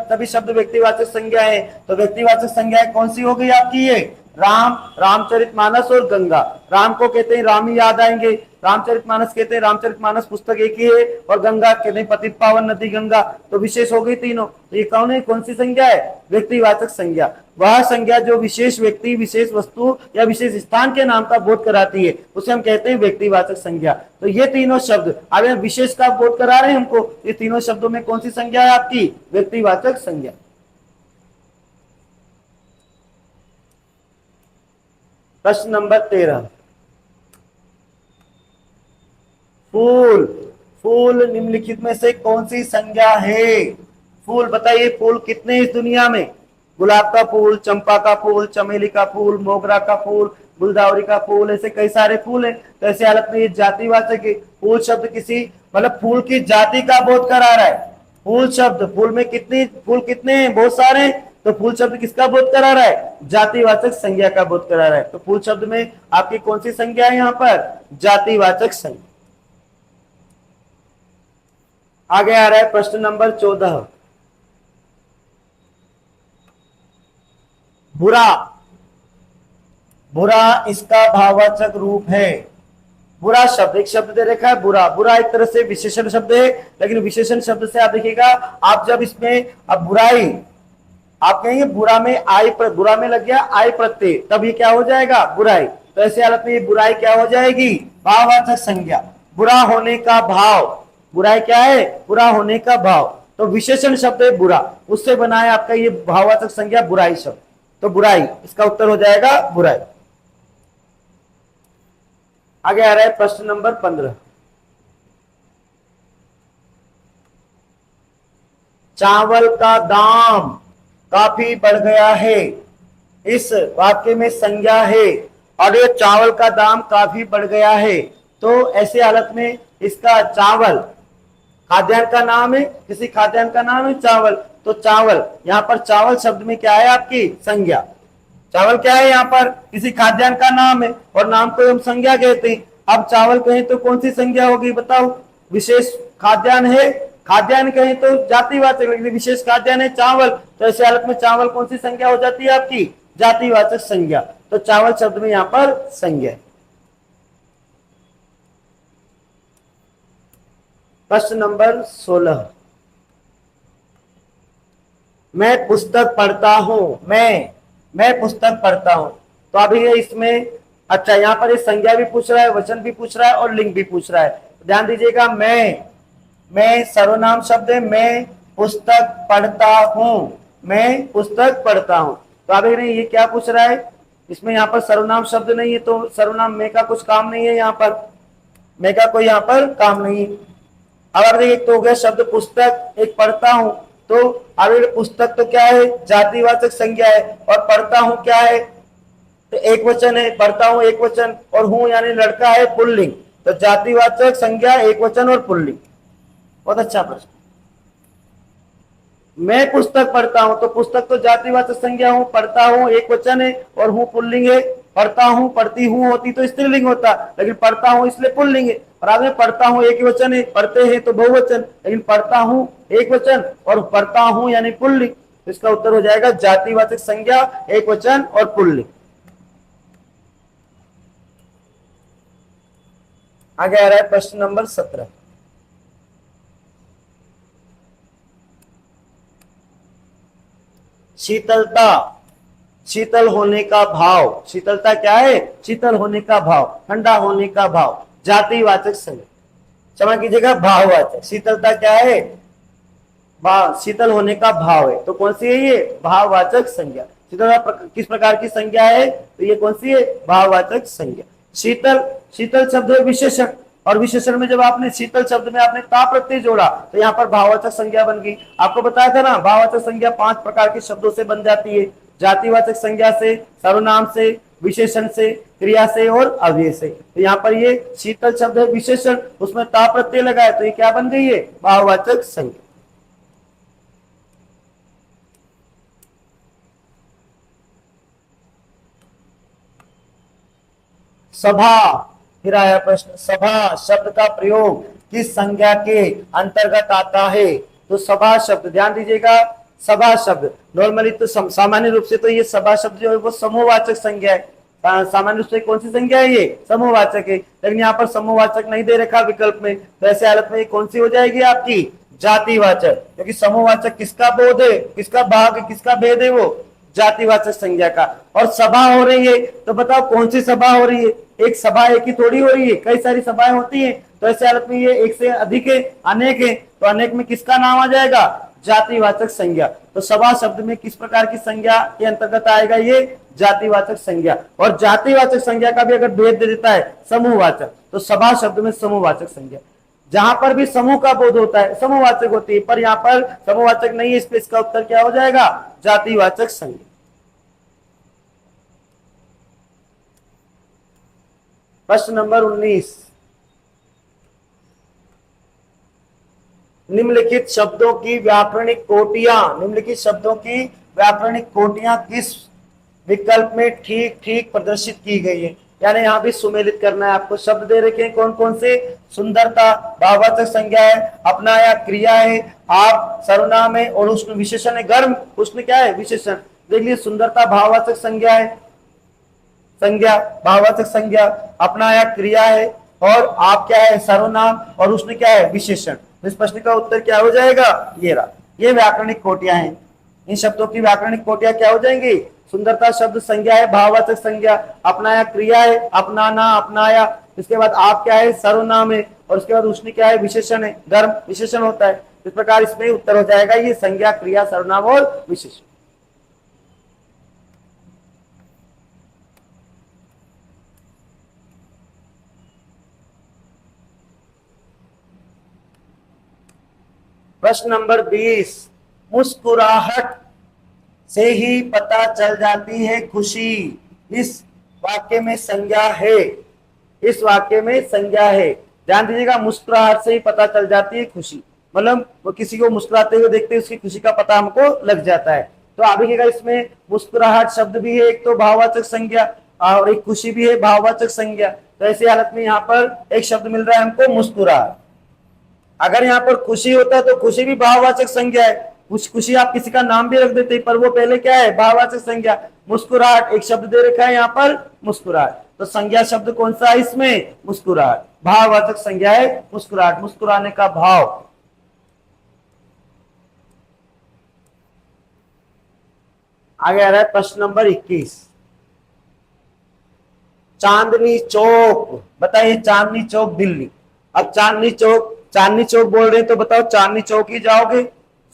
सभी शब्द व्यक्तिवाचक संज्ञा है। तो व्यक्तिवाचक संज्ञाएं कौन सी हो गई आपकी, ये राम, रामचरितमानस और गंगा। राम को कहते हैं राम ही याद आएंगे, रामचरितमानस कहते हैं रामचरितमानस पुस्तक एक ही है, और गंगा कहते हैं पतित पावन नदी गंगा। तो विशेष हो गई तीनों। तो ये कौन है, कौन सी संज्ञा है, व्यक्तिवाचक संज्ञा। वह संज्ञा जो विशेष व्यक्ति, विशेष वस्तु या विशेष स्थान के नाम का बोध कराती है उसे हम कहते हैं व्यक्तिवाचक संज्ञा। तो ये तीनों शब्द, अब विशेष का बोध करा रहे हैं हमको, ये तीनों शब्दों में कौन सी संज्ञा है आपकी, व्यक्तिवाचक संज्ञा। प्रश्न नंबर 13, फूल, फूल निम्नलिखित में से कौन सी संज्ञा है। फूल बताइए, फूल कितने इस दुनिया में, गुलाब का फूल, चंपा का फूल, चमेली का फूल, मोगरा का फूल, गुलदावरी का फूल, ऐसे कई सारे फूल हैं। तो ऐसे हालत में ये जातिवाचक है। फूल शब्द किसी मतलब फूल की जाति का बोध करा रहा है। फूल शब्द, फूल में फूल कितने हैं, बहुत सारे हैं। तो फूल शब्द किसका बोध करा रहा है, जातिवाचक संज्ञा का बोध करा रहा है। तो फूल शब्द में आपकी कौन सी संज्ञा है यहाँ पर, जातिवाचक संज्ञा। आगे आ रहा है प्रश्न नंबर 14, बुरा, बुरा इसका भाववाचक रूप है। बुरा शब्द, एक शब्द दे रखा है बुरा, बुरा एक तरह से विशेषण शब्द है, लेकिन विशेषण शब्द से आप देखिएगा, आप जब इसमें अब बुराई आप कहेंगे बुरा में आई, बुरा में लग गया आई प्रत्यय, तब ये क्या हो जाएगा, बुराई। तो ऐसे हालत में ये बुराई क्या हो जाएगी, भाववाचक संज्ञा। बुरा होने का भाव, बुराई क्या है, बुरा होने का भाव। तो विशेषण शब्द है बुरा, उससे बना है आपका ये भाववाचक संज्ञा बुराई शब्द। तो बुराई, इसका उत्तर हो जाएगा बुराई। आगे आ रहा है प्रश्न नंबर 15, चावल का दाम काफी बढ़ गया है, इस वाक्य में संज्ञा है और ये चावल का दाम काफी बढ़ गया है। तो ऐसे हालत में इसका चावल खाद्यान्न का नाम है, किसी खाद्यान्न का नाम है चावल। तो चावल, यहाँ पर चावल शब्द में क्या है आपकी संज्ञा। चावल क्या है, यहाँ पर किसी खाद्यान्न का नाम है और नाम को हम संज्ञा कहते हैं। अब चावल कहें तो कौन सी संज्ञा होगी बताओ, विशेष खाद्यान्न है, खाद्यान्न कहें तो जातिवाचक, लेकिन विशेष खाद्यान्न है चावल। तो ऐसे हालत में चावल कौन सी संज्ञा हो जाती है आपकी, जातिवाचक संज्ञा। तो चावल शब्द में यहाँ पर संज्ञा। प्रश्न नंबर 16, मैं पुस्तक पढ़ता हूं, मैं पुस्तक पढ़ता हूं। तो अभी ये इसमें अच्छा, यहाँ पर ये संज्ञा भी पूछ रहा है, वचन भी पूछ रहा है और लिंग भी पूछ रहा है। ध्यान दीजिएगा, मैं सर्वनाम शब्द है, मैं पुस्तक पढ़ता हूं, मैं पुस्तक पढ़ता हूं। तो अभी नहीं, ये क्या पूछ रहा है, इसमें यहाँ पर सर्वनाम शब्द नहीं है, तो सर्वनाम में का कुछ काम नहीं है, यहाँ पर मैं का कोई यहाँ पर काम नहीं है। अगर देखिए तो हो गया शब्द पुस्तक, एक पढ़ता हूं, तो अगर पुस्तक तो क्या है, जातिवाचक संज्ञा है, और पढ़ता हूं क्या है, तो एक वचन है, पढ़ता हूं एक वचन, और हूं यानी लड़का है पुल्लिंग, तो जातिवाचक संज्ञा एक वचन और पुल्लिंग। बहुत अच्छा प्रश्न। मैं पुस्तक पढ़ता हूं, तो पुस्तक तो जातिवाचक संज्ञा हूं, पढ़ता हूं एक वचन है, और हूं पुल्लिंग है। पढ़ता हूं, पढ़ती हूं होती तो स्त्रीलिंग होता, लेकिन पढ़ता हूं इसलिए पुल्लिंग है। और आगे पढ़ता हूं एक वचन है, पढ़ते हैं तो बहुवचन, लेकिन पढ़ता हूं एक वचन और पढ़ता हूं यानी पुल्लिंग, तो इसका उत्तर हो जाएगा जातिवाचक संज्ञा एक वचन और पुल्लिंग। आगे आ रहा है प्रश्न नंबर 17। शीतलता, शीतल होने का भाव, शीतलता क्या है, शीतल होने का भाव, ठंडा होने का भाव, जातिवाचक संज्ञा, क्षमा कीजिएगा भाववाचक। शीतलता क्या है, भाव, शीतल होने का भाव है, तो कौन सी है ये, भाववाचक संज्ञा। शीतलता किस प्रकार की संज्ञा है, तो ये कौन सी है, भाववाचक संज्ञा। शीतल, शीतल शब्द है विशेषण, और विशेषण में जब आपने शीतल शब्द में आपने ता प्रत्यय जोड़ा तो यहाँ पर भाववाचक संज्ञा बन गई। आपको बताया था ना, भाववाचक संज्ञा 5 प्रकार के शब्दों से बन जाती है, जातिवाचक संज्ञा से, सर्वनाम से, विशेषण से, क्रिया से और अव्यय से। तो यहाँ पर ये शीतल शब्द है विशेषण, उसमें ता प्रत्यय लगा है, तो ये क्या बन गई है, भाववाचक संज्ञा। सभा, फिर आया प्रश्न, सभा शब्द का प्रयोग किस संज्ञा के अंतर्गत आता है, तो सभा शब्द ध्यान दीजिएगा, सभा शब्द नॉर्मली तो सामान्य रूप से तो ये सभा शब्द जो है वो समूहवाचक संज्ञा है, सामान्य रूप से कौन सी संज्ञा है, ये समूहवाचक है, लेकिन यहाँ पर समूहवाचक नहीं दे रखा विकल्प में, तो ऐसे हालत में कौन सी हो जाएगी आपकी, जातिवाचक, क्योंकि समूहवाचक किसका बोध है, किसका भाग, किसका भेद है, वो जातिवाचक संज्ञा का। और सभा हो रही है, तो बताओ कौन सी सभा हो रही है, एक सभा एक ही थोड़ी हो रही है, कई सारी सभाएं होती हैं, तो ऐसे हालत में ये एक से अधिक है, अनेक है, तो अनेक में किसका नाम आ जाएगा, जातिवाचक संज्ञा। तो सभा शब्द में किस प्रकार की संज्ञा के अंतर्गत आएगा, ये जातिवाचक संज्ञा। और जातिवाचक संज्ञा का भी अगर भेद दे देता है समूहवाचक, तो सभा शब्द में समूहवाचक संज्ञा, जहां पर भी समूह का बोध होता है समूहवाचक होती है, पर यहाँ पर समूहवाचक नहीं है, इस पे इसका उत्तर क्या हो जाएगा, जातिवाचक संज्ञा। प्रश्न नंबर 19, निम्नलिखित शब्दों की व्याकरणिक कोटियां, निम्नलिखित शब्दों की व्याकरणिक कोटियां किस विकल्प में ठीक ठीक प्रदर्शित की गई है, यानी यहाँ भी सुमेलित करना है आपको। शब्द दे रखे हैं कौन कौन से, सुंदरता भाववाचक संज्ञा है, अपनाया क्रिया है, आप सर्वनाम है, और उष्ण विशेषण है, गर्म उष्ण क्या है, विशेषण। देख लीजिए, सुंदरता भाववाचक संज्ञा है, संज्ञा भाववाचक संज्ञा, अपनाया क्रिया है, और आप क्या है, सर्वनाम, और उष्ण क्या है, विशेषण। इस प्रश्न का उत्तर क्या हो जाएगा, ये रहा, ये व्याकरणिक कोटियां हैं। इन शब्दों की व्याकरणिक कोटियां क्या हो जाएंगी, सुंदरता शब्द संज्ञा है, भाववाचक संज्ञा, अपनाया क्रिया है, अपनाना अपनाया, इसके बाद आप क्या है, सर्वनाम है, और उसके बाद उष्ण क्या है, विशेषण है, गर्म विशेषण होता है। इस प्रकार इसमें उत्तर हो जाएगा ये संज्ञा, क्रिया, सर्वनाम और विशेषण। प्रश्न नंबर 20, मुस्कुराहट से ही पता चल जाती है खुशी, इस वाक्य में संज्ञा है, इस वाक्य में संज्ञा है। ध्यान दीजिएगा, मुस्कुराहट से ही पता चल जाती है खुशी, मतलब वो किसी को मुस्कुराते हुए देखते हैं, उसकी खुशी का पता हमको लग जाता है। तो आप देखिएगा, इसमें मुस्कुराहट शब्द भी है, एक तो भाववाचक संज्ञा, और एक खुशी भी है भाववाचक संज्ञा। तो ऐसी हालत में यहाँ पर एक शब्द मिल रहा है हमको, मुस्कुराहट। अगर यहाँ पर खुशी होता है तो खुशी भी भाववाचक संज्ञा है, खुशी आप किसी का नाम भी रख देते हैं, पर वो पहले क्या है, भाववाचक संज्ञा। मुस्कुराहट एक शब्द दे रखा है यहाँ पर, मुस्कुराहट, तो संज्ञा शब्द कौन सा है इसमें, मुस्कुराहट, भाववाचक संज्ञा है मुस्कुराहट, मुस्कुराने का भाव। आगे आ रहा है प्रश्न नंबर 21, चांदनी चौक, बताइए चांदनी चौक दिल्ली। अब चांदनी चौक, चांदनी चौक बोल रहे हैं, तो बताओ चांदनी चौक ही जाओगे,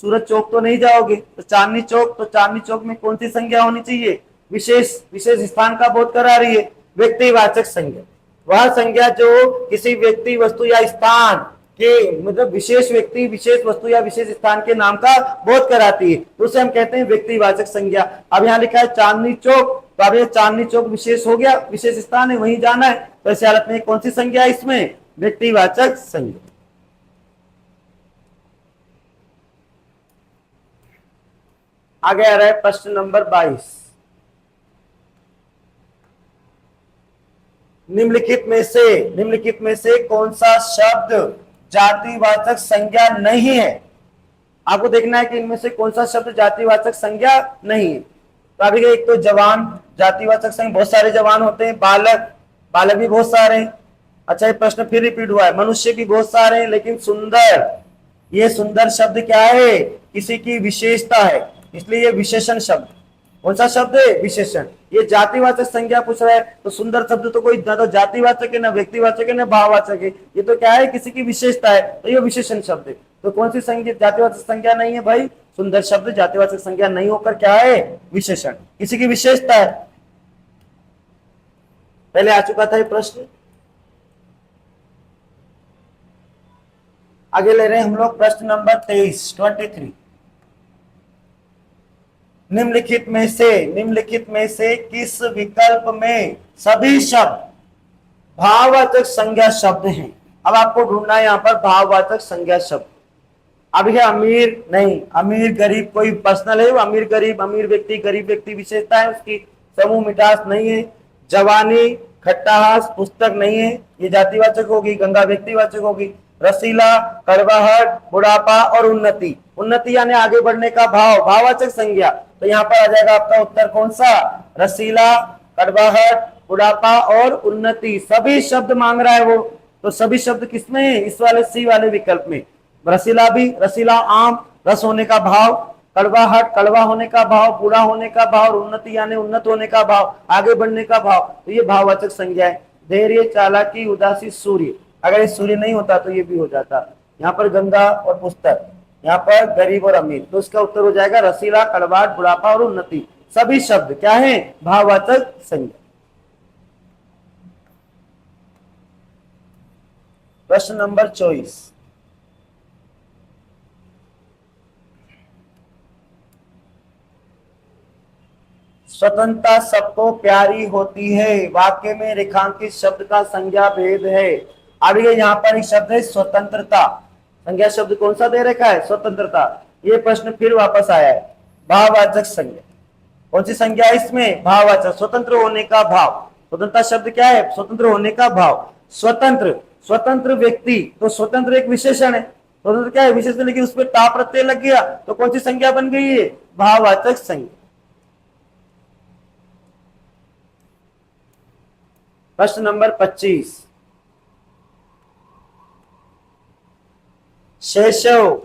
सूरज चौक तो नहीं जाओगे। तो चांदनी चौक, तो चांदनी चौक में कौन सी संज्ञा होनी चाहिए, विशेष विशेष स्थान का बोध करा रही है। व्यक्तिवाचक संज्ञा वह संज्ञा जो किसी व्यक्ति वस्तु या स्थान के मतलब विशेष व्यक्ति विशेष वस्तु या विशेष स्थान के नाम का बोध कराती है, तो उसे हम कहते हैं व्यक्तिवाचक संज्ञा। अब यहाँ लिखा है चांदनी चौक, तो अब ये चांदनी चौक विशेष हो गया, विशेष स्थान है, वहीं जाना है, तो इस हालत में कौन सी संज्ञा है इसमें? व्यक्तिवाचक संज्ञा। आगे आ रहा है प्रश्न नंबर 22। निम्नलिखित में से कौन सा शब्द जातिवाचक संज्ञा नहीं है? आपको देखना है कि इनमें से कौन सा शब्द जातिवाचक संज्ञा नहीं है। तो अभी एक तो जवान जातिवाचक संज्ञा, बहुत सारे जवान होते हैं। बालक, बालक भी बहुत सारे हैं। अच्छा, ये प्रश्न फिर रिपीट हुआ है। मनुष्य भी बहुत सारे हैं, लेकिन सुंदर, ये सुंदर शब्द क्या है? किसी की विशेषता है, इसलिए ये विशेषण शब्द। कौन सा शब्द है? विशेषण। ये जातिवाचक संज्ञा पूछ रहा है, तो सुंदर शब्द तो कोई ना तो जातिवाचक है, ना व्यक्तिवाचक है, ना भाववाचक है। ये तो क्या है? किसी की विशेषता है, तो ये विशेषण शब्द है। तो कौन सी संज्ञा जातिवाचक संज्ञा नहीं है भाई? सुंदर शब्द जातिवाचक संज्ञा नहीं होकर क्या है? विशेषण, किसी की विशेषता है। पहले आ चुका था ये प्रश्न। आगे ले रहे हैं हम लोग प्रश्न नंबर 23। निम्नलिखित में से किस विकल्प में सभी शब्द भाववाचक संज्ञा शब्द हैं? अब आपको ढूंढना है यहाँ पर भाववाचक संज्ञा शब्द। अब है अमीर नहीं, अमीर गरीब कोई पर्सनल है, अमीर गरीब, अमीर व्यक्ति गरीब व्यक्ति विशेषता है उसकी, समूह मिठास नहीं है। जवानी खट्टाहास पुस्तक नहीं है, ये जातिवाचक होगी। गंगा व्यक्तिवाचक होगी। रसीला, कड़वाहट, बुढ़ापा और उन्नति, उन्नति यानी आगे बढ़ने का भाव, भाववाचक संज्ञा। तो यहाँ पर आ जाएगा आपका उत्तर कौन सा? रसीला, कड़वाहट, बुढ़ापा और उन्नति, सभी शब्द मांग रहा है वो। तो सभी शब्द किसमें है? इस वाले सी वाले विकल्प में। रसीला भी, रसीला आम, रस होने का भाव। कड़वाहट, कड़वा होने का भाव, बूढ़ा होने का भाव। और उन्नति यानी उन्नत होने का भाव, आगे बढ़ने का भाव। तो ये भाववाचक संज्ञा है। धैर्य, चालाकी, उदासी, सूर्य, अगर ये सूर्य नहीं होता तो ये भी हो जाता। यहाँ पर गंगा और पुस्तक, यहाँ पर गरीब और अमीर, तो इसका उत्तर हो जाएगा रसीला, कड़वाहट, बुढ़ापा और उन्नति, सभी शब्द क्या है? भाववाचक संज्ञा। प्रश्न नंबर 24। स्वतंत्रता सबको प्यारी होती है, वाक्य में रेखांकित शब्द का संज्ञा भेद है। अब ये यहाँ पर एक शब्द है स्वतंत्रता, संज्ञा शब्द कौन सा दे रखा है? स्वतंत्रता। ये प्रश्न फिर वापस आया है। भाववाचक संज्ञा, कौन सी संज्ञा है इसमें? भाववाचक, स्वतंत्र होने का भाव। स्वतंत्रता शब्द क्या है? स्वतंत्र होने का भाव। स्वतंत्र, स्वतंत्र व्यक्ति, तो स्वतंत्र एक विशेषण है। स्वतंत्र क्या है? विशेषण, लेकिन उसमें ता प्रत्यय लग गया तो कौन सी संज्ञा बन गई है? भाववाचक संज्ञा। प्रश्न नंबर 25। शैशव,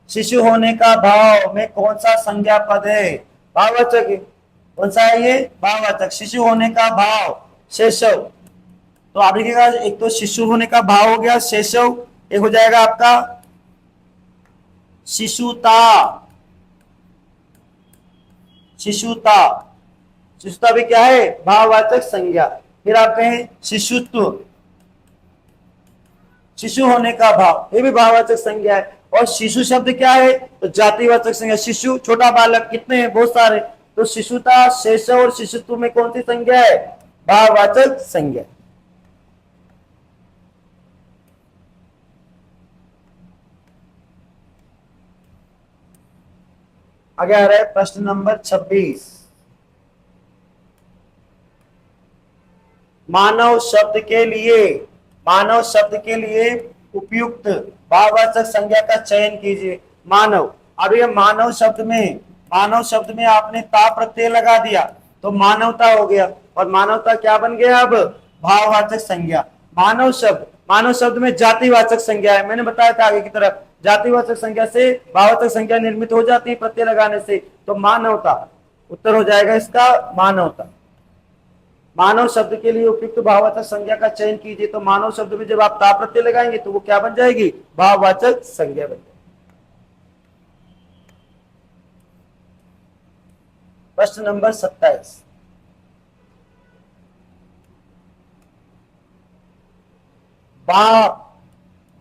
शिशु होने का भाव में कौन सा संज्ञा पद है? भाववाचक है। कौन सा है ये? भाववाचक। शिशु होने का भाव शैशव। तो आप लिखिएगा, एक तो शिशु होने का भाव हो गया शैशव, एक हो जाएगा आपका शिशुता। शिशुता, शिशुता भी क्या है? भाववाचक संज्ञा। फिर आप कहें शिशुत्व, शिशु होने का भाव, ये भी भाववाचक संज्ञा है। और शिशु शब्द क्या है? तो जातिवाचक संज्ञा। शिशु छोटा बालक, कितने हैं? बहुत सारे। तो शिशुता, शैशव और शिशुत्व में कौन सी संज्ञा है? भाववाचक संज्ञा। आगे आ रहा है प्रश्न नंबर 26। मानव शब्द के लिए उपयुक्त भाववाचक संज्ञा का चयन कीजिए। मानव, अब ये मानव शब्द में आपने ता प्रत्यय लगा दिया तो मानवता हो गया, और मानवता क्या बन गया? अब भाववाचक संज्ञा। मानव शब्द में जातिवाचक संज्ञा है, मैंने बताया था आगे की तरफ। जातिवाचक संज्ञा से भाववाचक संज्ञा निर्मित हो जाती है प्रत्यय लगाने से। तो मानवता, उत्तर हो जाएगा इसका मानवता। मानव शब्द के लिए उपयुक्त भाववाचक संज्ञा का चयन कीजिए। तो मानव शब्द में जब आप ता प्रत्यय लगाएंगे तो वो क्या बन जाएगी? भाववाचक संज्ञा बन जाएगी। प्रश्न नंबर 27। बाप,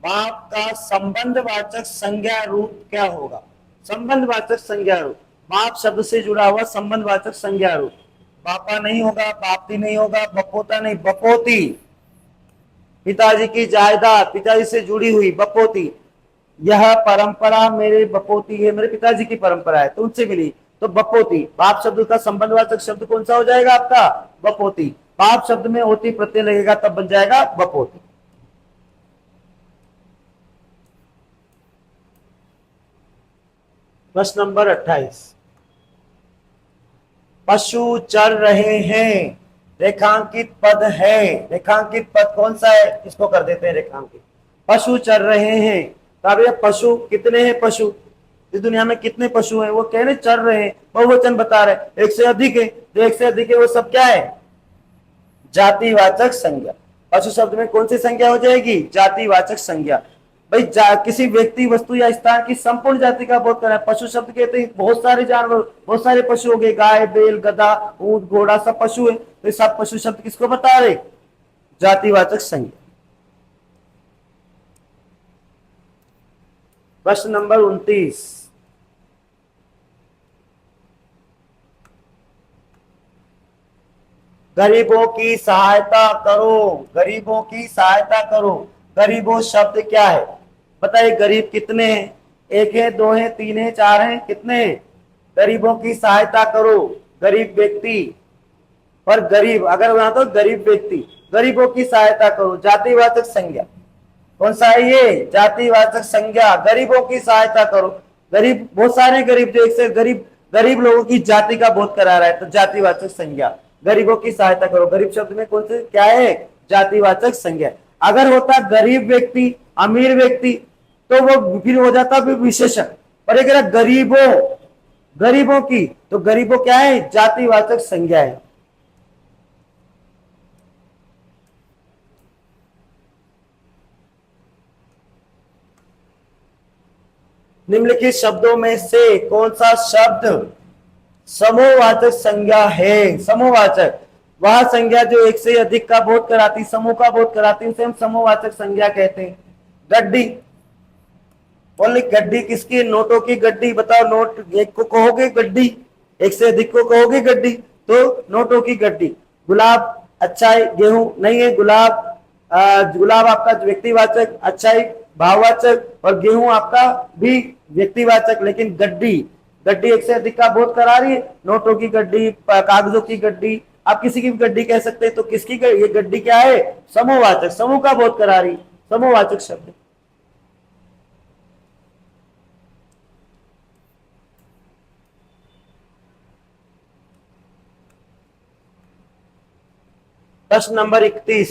बाप का संबंधवाचक संज्ञा रूप क्या होगा? संबंधवाचक संज्ञा रूप, बाप शब्द से जुड़ा हुआ संबंधवाचक संज्ञा रूप। पापा नहीं होगा, बापी नहीं होगा, बपोता नहीं, बपोती, पिताजी की जायदाद, पिताजी से जुड़ी हुई बपोती। यह परंपरा मेरे बपोती है, मेरे पिताजी की परंपरा है तो उनसे मिली, तो बपोती। बाप शब्द का संबंधवाचक शब्द कौन सा हो जाएगा आपका? बपोती। बाप शब्द में ओती प्रत्यय लगेगा तब बन जाएगा बपोती। प्रश्न नंबर 28, पशु चर रहे हैं, रेखांकित पद है। रेखांकित पद कौन सा है? इसको कर देते हैं रेखांकित। पशु चर रहे हैं, तब ये पशु कितने हैं? पशु इस दुनिया में कितने पशु हैं? वो कह रहे चर रहे हैं, बहुवचन बता रहे, एक से अधिक है। जो एक से अधिक है वो सब क्या है? जातिवाचक संज्ञा। पशु शब्द में कौन सी संज्ञा हो जाएगी? जातिवाचक संज्ञा। भाई किसी व्यक्ति, वस्तु या स्थान की संपूर्ण जाति का बोध करना है। पशु शब्द कहते हैं बहुत सारे जानवर, बहुत सारे पशु हो गए, गाय, बैल, गधा, ऊंट, घोड़ा, सब पशु है। तो सब पशु शब्द किसको बता रहे? जातिवाचक संज्ञा। प्रश्न नंबर 29, गरीबों की सहायता करो। गरीबों की सहायता करो। गरीबों शब्द क्या है? बताइए, गरीब कितने हैं? एक है, दो है, तीन है, चार है, कितने हैं? गरीबों की सहायता करो, गरीब व्यक्ति। पर गरीब अगर बना तो गरीब व्यक्ति, गरीबों की सहायता करो, जातिवाचक संज्ञा। कौन सा है ये? जातिवाचक संज्ञा। गरीबों की सहायता करो, गरीब बहुत सारे गरीब, जो एक से गरीब, गरीब लोगों की जाति का बोध करा रहा है, तो जातिवाचक संज्ञा। गरीबों की सहायता करो, गरीब शब्द में कौन से क्या है? जातिवाचक संज्ञा। अगर होता गरीब व्यक्ति, अमीर व्यक्ति, तो वो फिर हो जाता फिर विशेषण। पर अगर गरीबों, गरीबों की, तो गरीबों क्या है? जातिवाचक संज्ञा है। निम्नलिखित शब्दों में से कौन सा शब्द समूहवाचक संज्ञा है? समूहवाचक वह संज्ञा जो एक से अधिक का बोध कराती, समूह का बोध कराती, उसे हम समूहवाचक संज्ञा कहते हैं। गड्डी, बोले गड्डी किसकी? नोटों की गड्डी। बताओ, नोट एक को कहोगे गड्डी, एक से अधिक को कहोगे गड्डी, तो नोटों की गड्डी। गुलाब, अच्छा है, गेहूं नहीं है, गुलाब। गुलाब आपका व्यक्तिवाचक, अच्छा है भाववाचक, और गेहूं आपका भी व्यक्तिवाचक। लेकिन गड्डी, गड्डी एक से अधिक का बोध करा रही है। नोटों की गड्डी, कागजों की गड्डी, आप किसी की भी गड्डी कह सकते हैं। तो किसकी ये गड्डी क्या है? समूहवाचक, समूह का बोध करा रही, समूहवाचक शब्द। प्रश्न नंबर 31,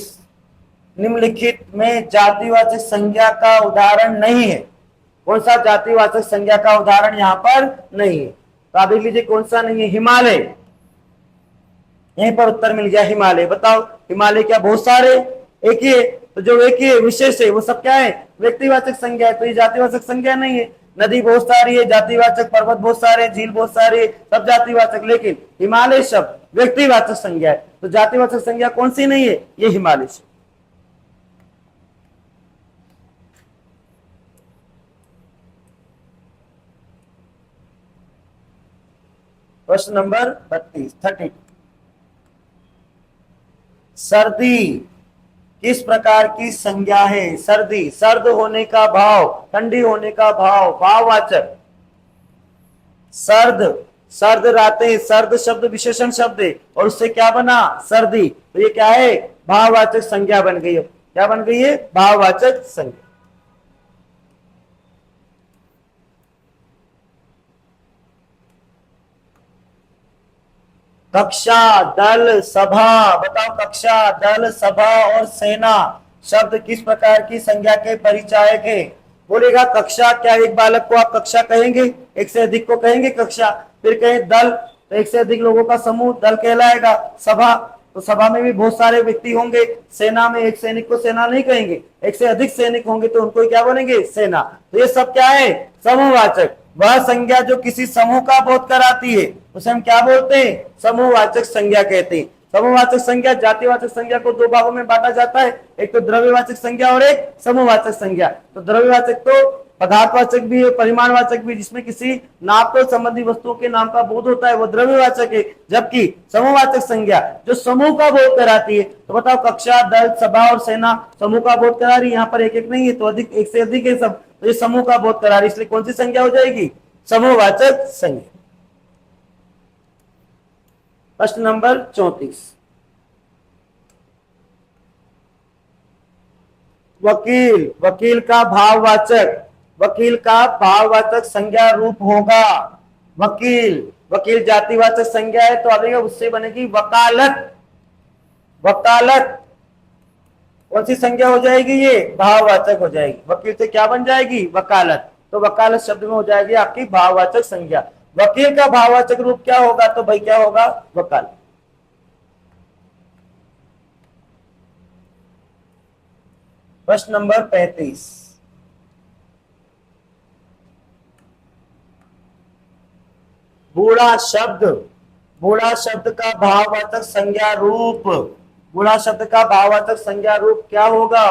निम्नलिखित में जातिवाचक संज्ञा का उदाहरण नहीं है। कौन सा जातिवाचक संज्ञा का उदाहरण यहाँ पर नहीं है? तो आप देख लीजिए कौन सा नहीं है। हिमालय, यहीं पर उत्तर मिल गया, हिमालय। बताओ, हिमालय क्या बहुत सारे? एक ही है, तो जो एक ही विशेष है वो सब क्या है? व्यक्तिवाचक संज्ञा है, तो ये जातिवाचक संज्ञा नहीं है। नदी बहुत सारी है, जातिवाचक। पर्वत बहुत सारे, झील बहुत सारे, सब जातिवाचक। लेकिन हिमालय शब्द व्यक्तिवाचक संज्ञा है, तो जातिवाचक संज्ञा कौन सी नहीं है? ये हिमालय शब्द। प्रश्न नंबर 32, सर्दी किस प्रकार की संज्ञा है? सर्दी, सर्द होने का भाव, ठंडी होने का भाव, भाववाचक। सर्द, सर्द रातें, सर्द शब्द विशेषण शब्द है, और उससे क्या बना? सर्दी। तो ये क्या है? भाववाचक संज्ञा बन गई है। क्या बन गई है? भाववाचक संज्ञा। कक्षा, दल, सभा। बताओ, कक्षा, दल, सभा और सेना शब्द किस प्रकार की संज्ञा के परिचायक है? बोलेगा कक्षा, क्या एक बालक को आप कक्षा कहेंगे? एक से अधिक को कहेंगे कक्षा। फिर कहें दल, तो एक से अधिक लोगों का समूह दल कहलाएगा। सभा, तो सभा में भी बहुत सारे व्यक्ति होंगे। सेना में एक सैनिक को सेना नहीं कहेंगे, एक से अधिक सैनिक होंगे तो उनको क्या बोलेंगे? सेना। तो ये सब क्या है? समूहवाचक। वह संज्ञा जो किसी समूह का बोध कराती है उसे हम क्या बोलते हैं? समूहवाचक संज्ञा कहते हैं। समूहवाचक संज्ञा, जातिवाचक संज्ञा को दो भागों में बांटा जाता है, एक तो द्रव्यवाचक संज्ञा और एक समूहवाचक संज्ञा। तो द्रव्यवाचक तो पदार्थवाचक भी है, परिमाणवाचक भी, जिसमें किसी नाप को संबंधी वस्तुओं के नाम का बोध होता है, वो द्रव्यवाचक है। जबकि समूहवाचक संज्ञा जो समूह का बोध कराती है, तो बताओ कक्षा, दल, सभा और सेना समूह का बोध करा रही है, यहाँ पर एक एक नहीं है, तो अधिक, एक से अधिक है सब, तो ये समूह का बोध करा रही है, इसलिए कौन सी संज्ञा हो जाएगी? समूहवाचक संज्ञा। प्रश्न नंबर 34, वकील, वकील का भाववाचक, वकील का भाववाचक संज्ञा रूप होगा वकील। वकील जातिवाचक संज्ञा है तो आगे उससे बनेगी वकालत। वकालत कौन सी संज्ञा हो जाएगी? ये भाववाचक हो जाएगी। वकील से क्या बन जाएगी? वकालत। तो वकालत शब्द में हो जाएगी आपकी भाववाचक संज्ञा। वकील का भाववाचक रूप क्या होगा? तो भाई क्या होगा? वकालत। प्रश्न नंबर 35, बूढ़ा शब्द, बूढ़ा शब्द का भाववाचक संज्ञा रूप, बूढ़ा शब्द का भाववाचक संज्ञा रूप क्या होगा?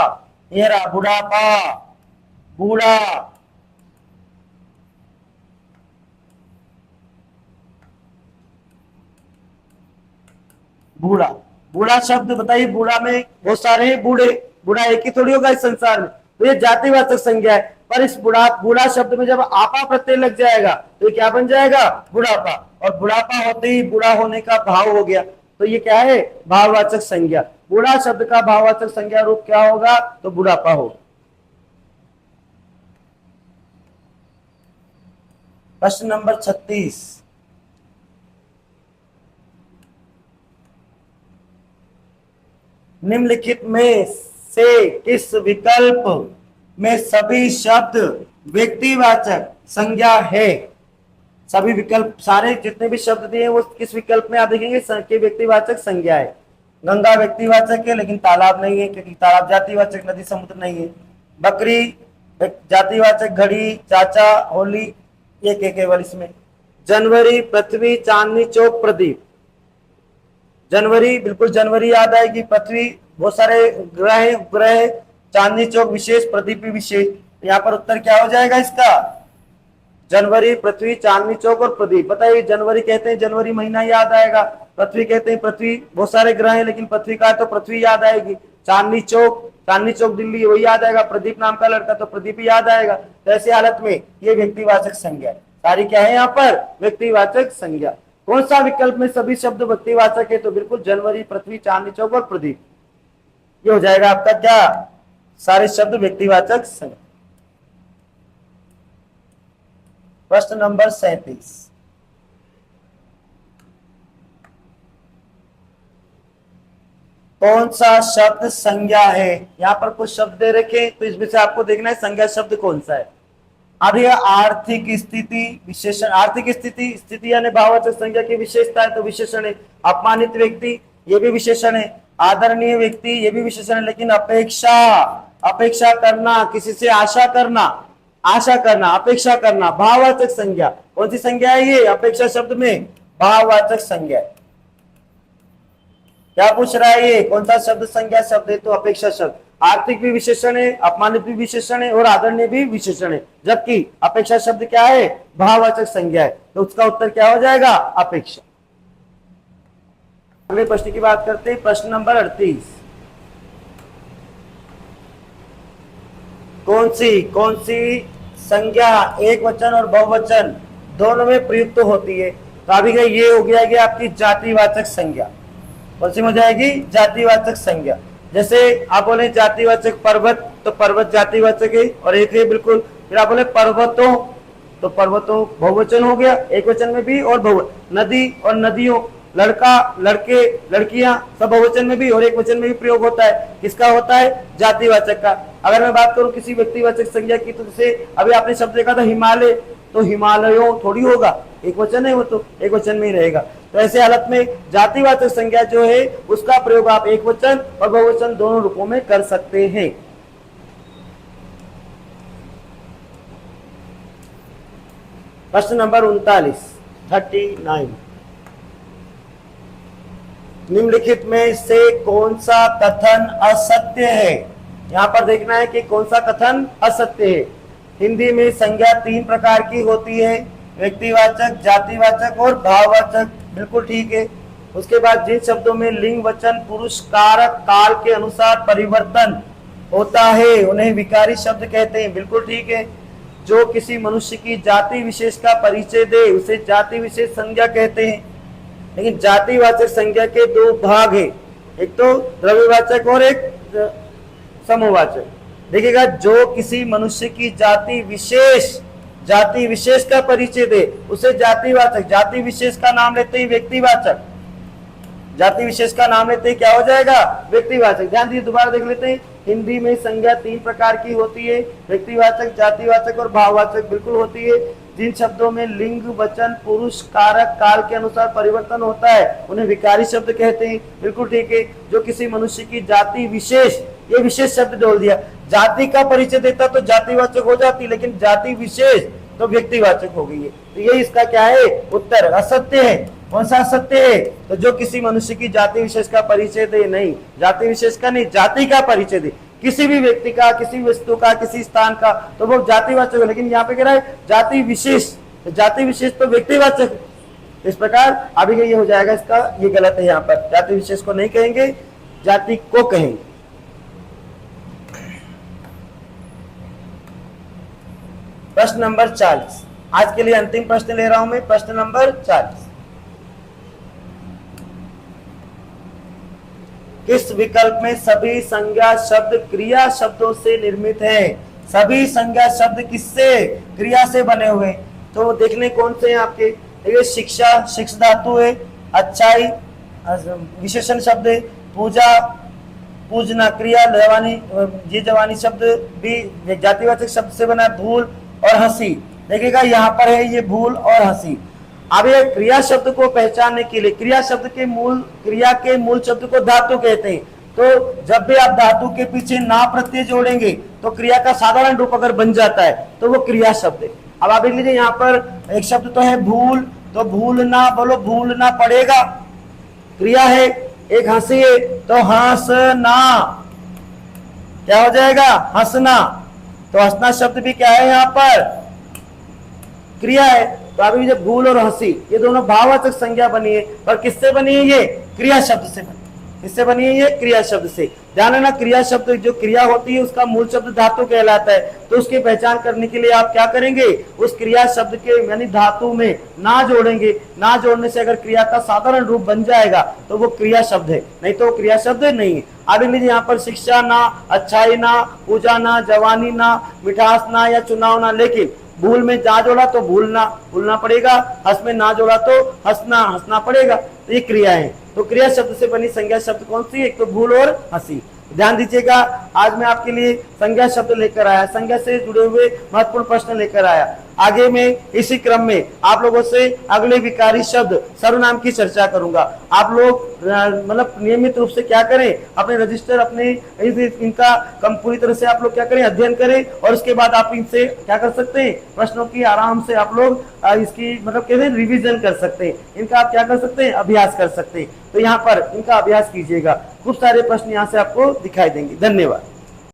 ये रहा बुढ़ापा, बूढ़ा। बूढ़ा, बूढ़ा शब्द बताइए, बूढ़ा में बहुत सारे हैं बूढ़े, बूढ़ा एक ही थोड़ी होगा इस संसार में, तो ये जातिवाचक संज्ञा है। पर इस बूढ़ा शब्द में जब आपा प्रत्यय लग जाएगा तो ये क्या बन जाएगा? बुढ़ापा। और बुढ़ापा होते ही बूढ़ा होने का भाव हो गया, तो ये क्या है? भाववाचक संज्ञा। बूढ़ा शब्द का भाववाचक संज्ञा रूप क्या होगा? तो बुढ़ापा होगा। प्रश्न नंबर 36, निम्नलिखित में से किस विकल्प में सभी शब्द व्यक्तिवाचक संज्ञा है? सभी विकल्प, सारे जितने भी शब्द दिए वो किस विकल्प में आप देखेंगे कि व्यक्तिवाचक संज्ञा है। गंगा व्यक्तिवाचक है लेकिन तालाब नहीं है, क्योंकि तालाब जातिवाचक, नदी समुद्र नहीं है। बकरी जातिवाचक, घड़ी, चाचा, होली, ये के केवल इसमें। जनवरी, पृथ्वी, चांदनी चौक, प्रदीप। जनवरी, बिल्कुल जनवरी याद आएगी। पृथ्वी, बहुत सारे ग्रह, उपग्रह, चांदनी चौक विशेष, प्रदीप भी विशेष। यहाँ पर उत्तर क्या हो जाएगा इसका? जनवरी, पृथ्वी, चांदनी चौक और प्रदीप। बताइए, जनवरी कहते हैं जनवरी महीना याद आएगा, पृथ्वी कहते हैं पृथ्वी, बहुत सारे ग्रह हैं लेकिन पृथ्वी का है तो पृथ्वी याद आएगी। चांदनी चौक, चांदनी चौक दिल्ली, वही याद आएगा। प्रदीप नाम का लड़का तो प्रदीप ही याद आएगा। तो ऐसी हालत में ये व्यक्तिवाचक संज्ञा सारी क्या है? यहाँ पर व्यक्तिवाचक संज्ञा। कौन सा विकल्प में सभी शब्द व्यक्तिवाचक है? तो बिल्कुल जनवरी, पृथ्वी, चांदनी चौक और प्रदीप, ये हो जाएगा आपका क्या? सारे शब्द व्यक्तिवाचक संज्ञा। प्रश्न नंबर 37, कौन सा शब्द संज्ञा है? यहाँ पर कुछ शब्द दे रखे तो इसमें से आपको देखना है संज्ञा शब्द कौन सा है। अब यह आर्थिक स्थिति विशेषण, आर्थिक स्थिति, स्थिति यानी भाववाचक संज्ञा की विशेषता है तो विशेषण है। अपमानित व्यक्ति, ये भी विशेषण है। आदरणीय व्यक्ति, ये भी विशेषण है। लेकिन अपेक्षा, अपेक्षा करना, किसी से आशा करना, आशा करना, अपेक्षा करना, भाववाचक संज्ञा। कौन सी संज्ञा है ये? अपेक्षा शब्द में भाववाचक संज्ञा। क्या पूछ रहा है ये? कौन सा शब्द संज्ञा शब्द है? तो अपेक्षा शब्द। आर्थिक भी विशेषण है, अपमानित भी विशेषण है और आदरणीय भी विशेषण है, जबकि अपेक्षा शब्द क्या है? भाववाचक संज्ञा है। तो उसका उत्तर क्या हो जाएगा? अपेक्षा। अगले प्रश्न की बात करते हैं, प्रश्न नंबर 38, कौन सी संज्ञा एक वचन और बहुवचन दोनों में प्रयुक्त होती है? तो अभी ये हो गया कि आपकी जातिवाचक संज्ञा। कौन सी हो जाएगी? जातिवाचक संज्ञा। जैसे आप बोले जातिवाचक पर्वत, तो पर्वत जातिवाचक है और एक है बिल्कुल। फिर आप बोले पर्वतों, तो पर्वतों बहुवचन हो गया, एक वचन में भी और बहुवचन। नदी और नदियों, लड़का, लड़के, लड़कियां, सब बहुवचन में भी और एक वचन में भी प्रयोग होता है। किसका होता है? जातिवाचक का। अगर मैं बात करूं किसी व्यक्तिवाचक संज्ञा की, तो जैसे अभी आपने शब्द देखा था हिमालय, तो हिमालयों थोड़ी होगा, एक वचन है, वो तो एक वचन में ही रहेगा। तो ऐसे हालत में जातिवाचक संज्ञा जो है उसका प्रयोग आप एक वचन और बहुवचन दोनों रूपों में कर सकते हैं। प्रश्न नंबर 39, निम्नलिखित में से कौन सा कथन असत्य है? यहाँ पर देखना है कि कौन सा कथन असत्य है। हिंदी में संज्ञा 3 प्रकार की होती है, व्यक्तिवाचक, जातिवाचक और भाववाचक। बिल्कुल ठीक है। उसके बाद जिन शब्दों में लिंग, वचन, पुरुष, कारक, काल के अनुसार परिवर्तन होता है उन्हें विकारी शब्द कहते हैं। बिल्कुल ठीक है। जो किसी मनुष्य की जाति विशेष का परिचय दे उसे जाति विशेष संज्ञा कहते हैं। लेकिन जातिवाचक संज्ञा के 2 भाग है, एक तो द्रव्यवाचक और एक समूहवाचक। देखिएगा, जो किसी मनुष्य की जाति विशेष का परिचय दे उसे जातिवाचक, जाति विशेष का नाम लेते ही व्यक्तिवाचक, जाति विशेष का नाम लेते ही क्या हो जाएगा? व्यक्तिवाचक। ध्यान दीजिए, दोबारा देख लेते हैं। हिंदी में संज्ञा 3 प्रकार की होती है, व्यक्तिवाचक, जातिवाचक और भाववाचक। बिल्कुल होती है। जिन शब्दों में लिंग, वचन, पुरुष, कारक, काल के अनुसार परिवर्तन होता है उन्हें विकारी शब्द कहते हैं। बिल्कुल ठीक है। जो किसी मनुष्य की जाति विशेष, ये विशेष शब्द जोड़ दिया, जाति का परिचय देता तो जातिवाचक हो जाती, लेकिन जाति विशेष तो व्यक्तिवाचक हो गई है। तो ये इसका क्या है? उत्तर असत्य है। कौन सा असत्य है? तो जो किसी मनुष्य की जाति विशेष का परिचय दे, नहीं, जाति विशेष का नहीं, जाति का परिचय दे, किसी भी व्यक्ति का, किसी वस्तु का, किसी स्थान का, तो वो जातिवाचक है। लेकिन यहाँ पे कह रहा है जाति विशेष, तो जाति विशेष तो व्यक्तिवाचक। इस प्रकार अभी ये हो जाएगा, इसका ये गलत है। यहाँ पर जाति विशेष को नहीं कहेंगे, जाति को कहेंगे। प्रश्न नंबर 40, आज के लिए अंतिम प्रश्न ले रहा हूं मैं। प्रश्न नंबर 40, किस विकल्प में सभी संज्ञा शब्द क्रिया शब्दों से निर्मित हैं? सभी संज्ञा शब्द किससे? क्रिया से बने हुए। तो देखने कौन से हैं आपके? देखिए, शिक्षा, शिक्ष धातु है। अच्छाई विशेषण शब्द है। पूजा, पूजना क्रिया। जवानी, ये जवानी शब्द भी जातिवाचक शब्द से बना है। भूल और हंसी, देखिएगा यहाँ पर है ये भूल और हंसी। अब ये क्रिया शब्द को पहचानने के लिए, क्रिया शब्द के मूल, क्रिया के मूल शब्द को धातु कहते हैं। तो जब भी आप धातु के पीछे ना प्रत्यय जोड़ेंगे तो क्रिया का साधारण रूप अगर बन जाता है तो वो क्रिया शब्द है। अब आप देख लीजिए, यहाँ पर एक शब्द तो है भूल, तो भूलना, बोलो भूलना पड़ेगा, क्रिया है। एक हंसी है, तो हंसना, क्या हो जाएगा? हंसना। तो हंसना शब्द भी क्या है? यहाँ पर क्रिया है। तो अभी जब भूल और हंसी ये दोनों भाववाचक संज्ञा बनी है, पर किससे बनी है? ये क्रिया शब्द से बनी। किससे बनी है? ये क्रिया शब्द से। ध्यान रखना, क्रिया शब्द जो क्रिया होती है उसका मूल शब्द धातु कहलाता है। तो उसकी पहचान करने के लिए आप क्या करेंगे? उस क्रिया शब्द के यानी धातु में ना जोड़ेंगे। ना जोड़ने से अगर क्रिया का साधारण रूप बन जाएगा तो वो क्रिया शब्द है, नहीं तो वो क्रिया शब्द नहीं है। आगे लीजिए, यहाँ पर शिक्षा ना, अच्छाई ना, पूजा ना, जवानी ना, मिठास ना या चुनाव ना। लेकिन भूल में जा जोड़ा तो भूलना, भूलना पड़ेगा। हंस में ना जोड़ा तो हंसना, हंसना पड़ेगा। तो ये क्रिया है। तो क्रिया शब्द से बनी संज्ञा शब्द कौन सी? एक तो भूल और हंसी। ध्यान दीजिएगा, आज मैं आपके लिए संज्ञा शब्द लेकर आया, संज्ञा से जुड़े हुए महत्वपूर्ण प्रश्न लेकर आया। आगे मैं इसी क्रम में आप लोगों से अगले विकारी शब्द सर्वनाम की चर्चा करूंगा। आप लोग मतलब नियमित रूप से क्या करें? अपने रजिस्टर, अपने इनका पूरी तरह से आप लोग क्या करें? अध्ययन करें। और उसके बाद आप इनसे क्या कर सकते हैं? प्रश्नों की आराम से आप लोग इसकी मतलब कहते हैं रिविजन कर सकते हैं। इनका आप क्या कर सकते हैं? अभ्यास कर सकते हैं। तो यहाँ पर इनका अभ्यास कीजिएगा, खूब सारे प्रश्न यहाँ से आपको दिखाई देंगे। धन्यवाद।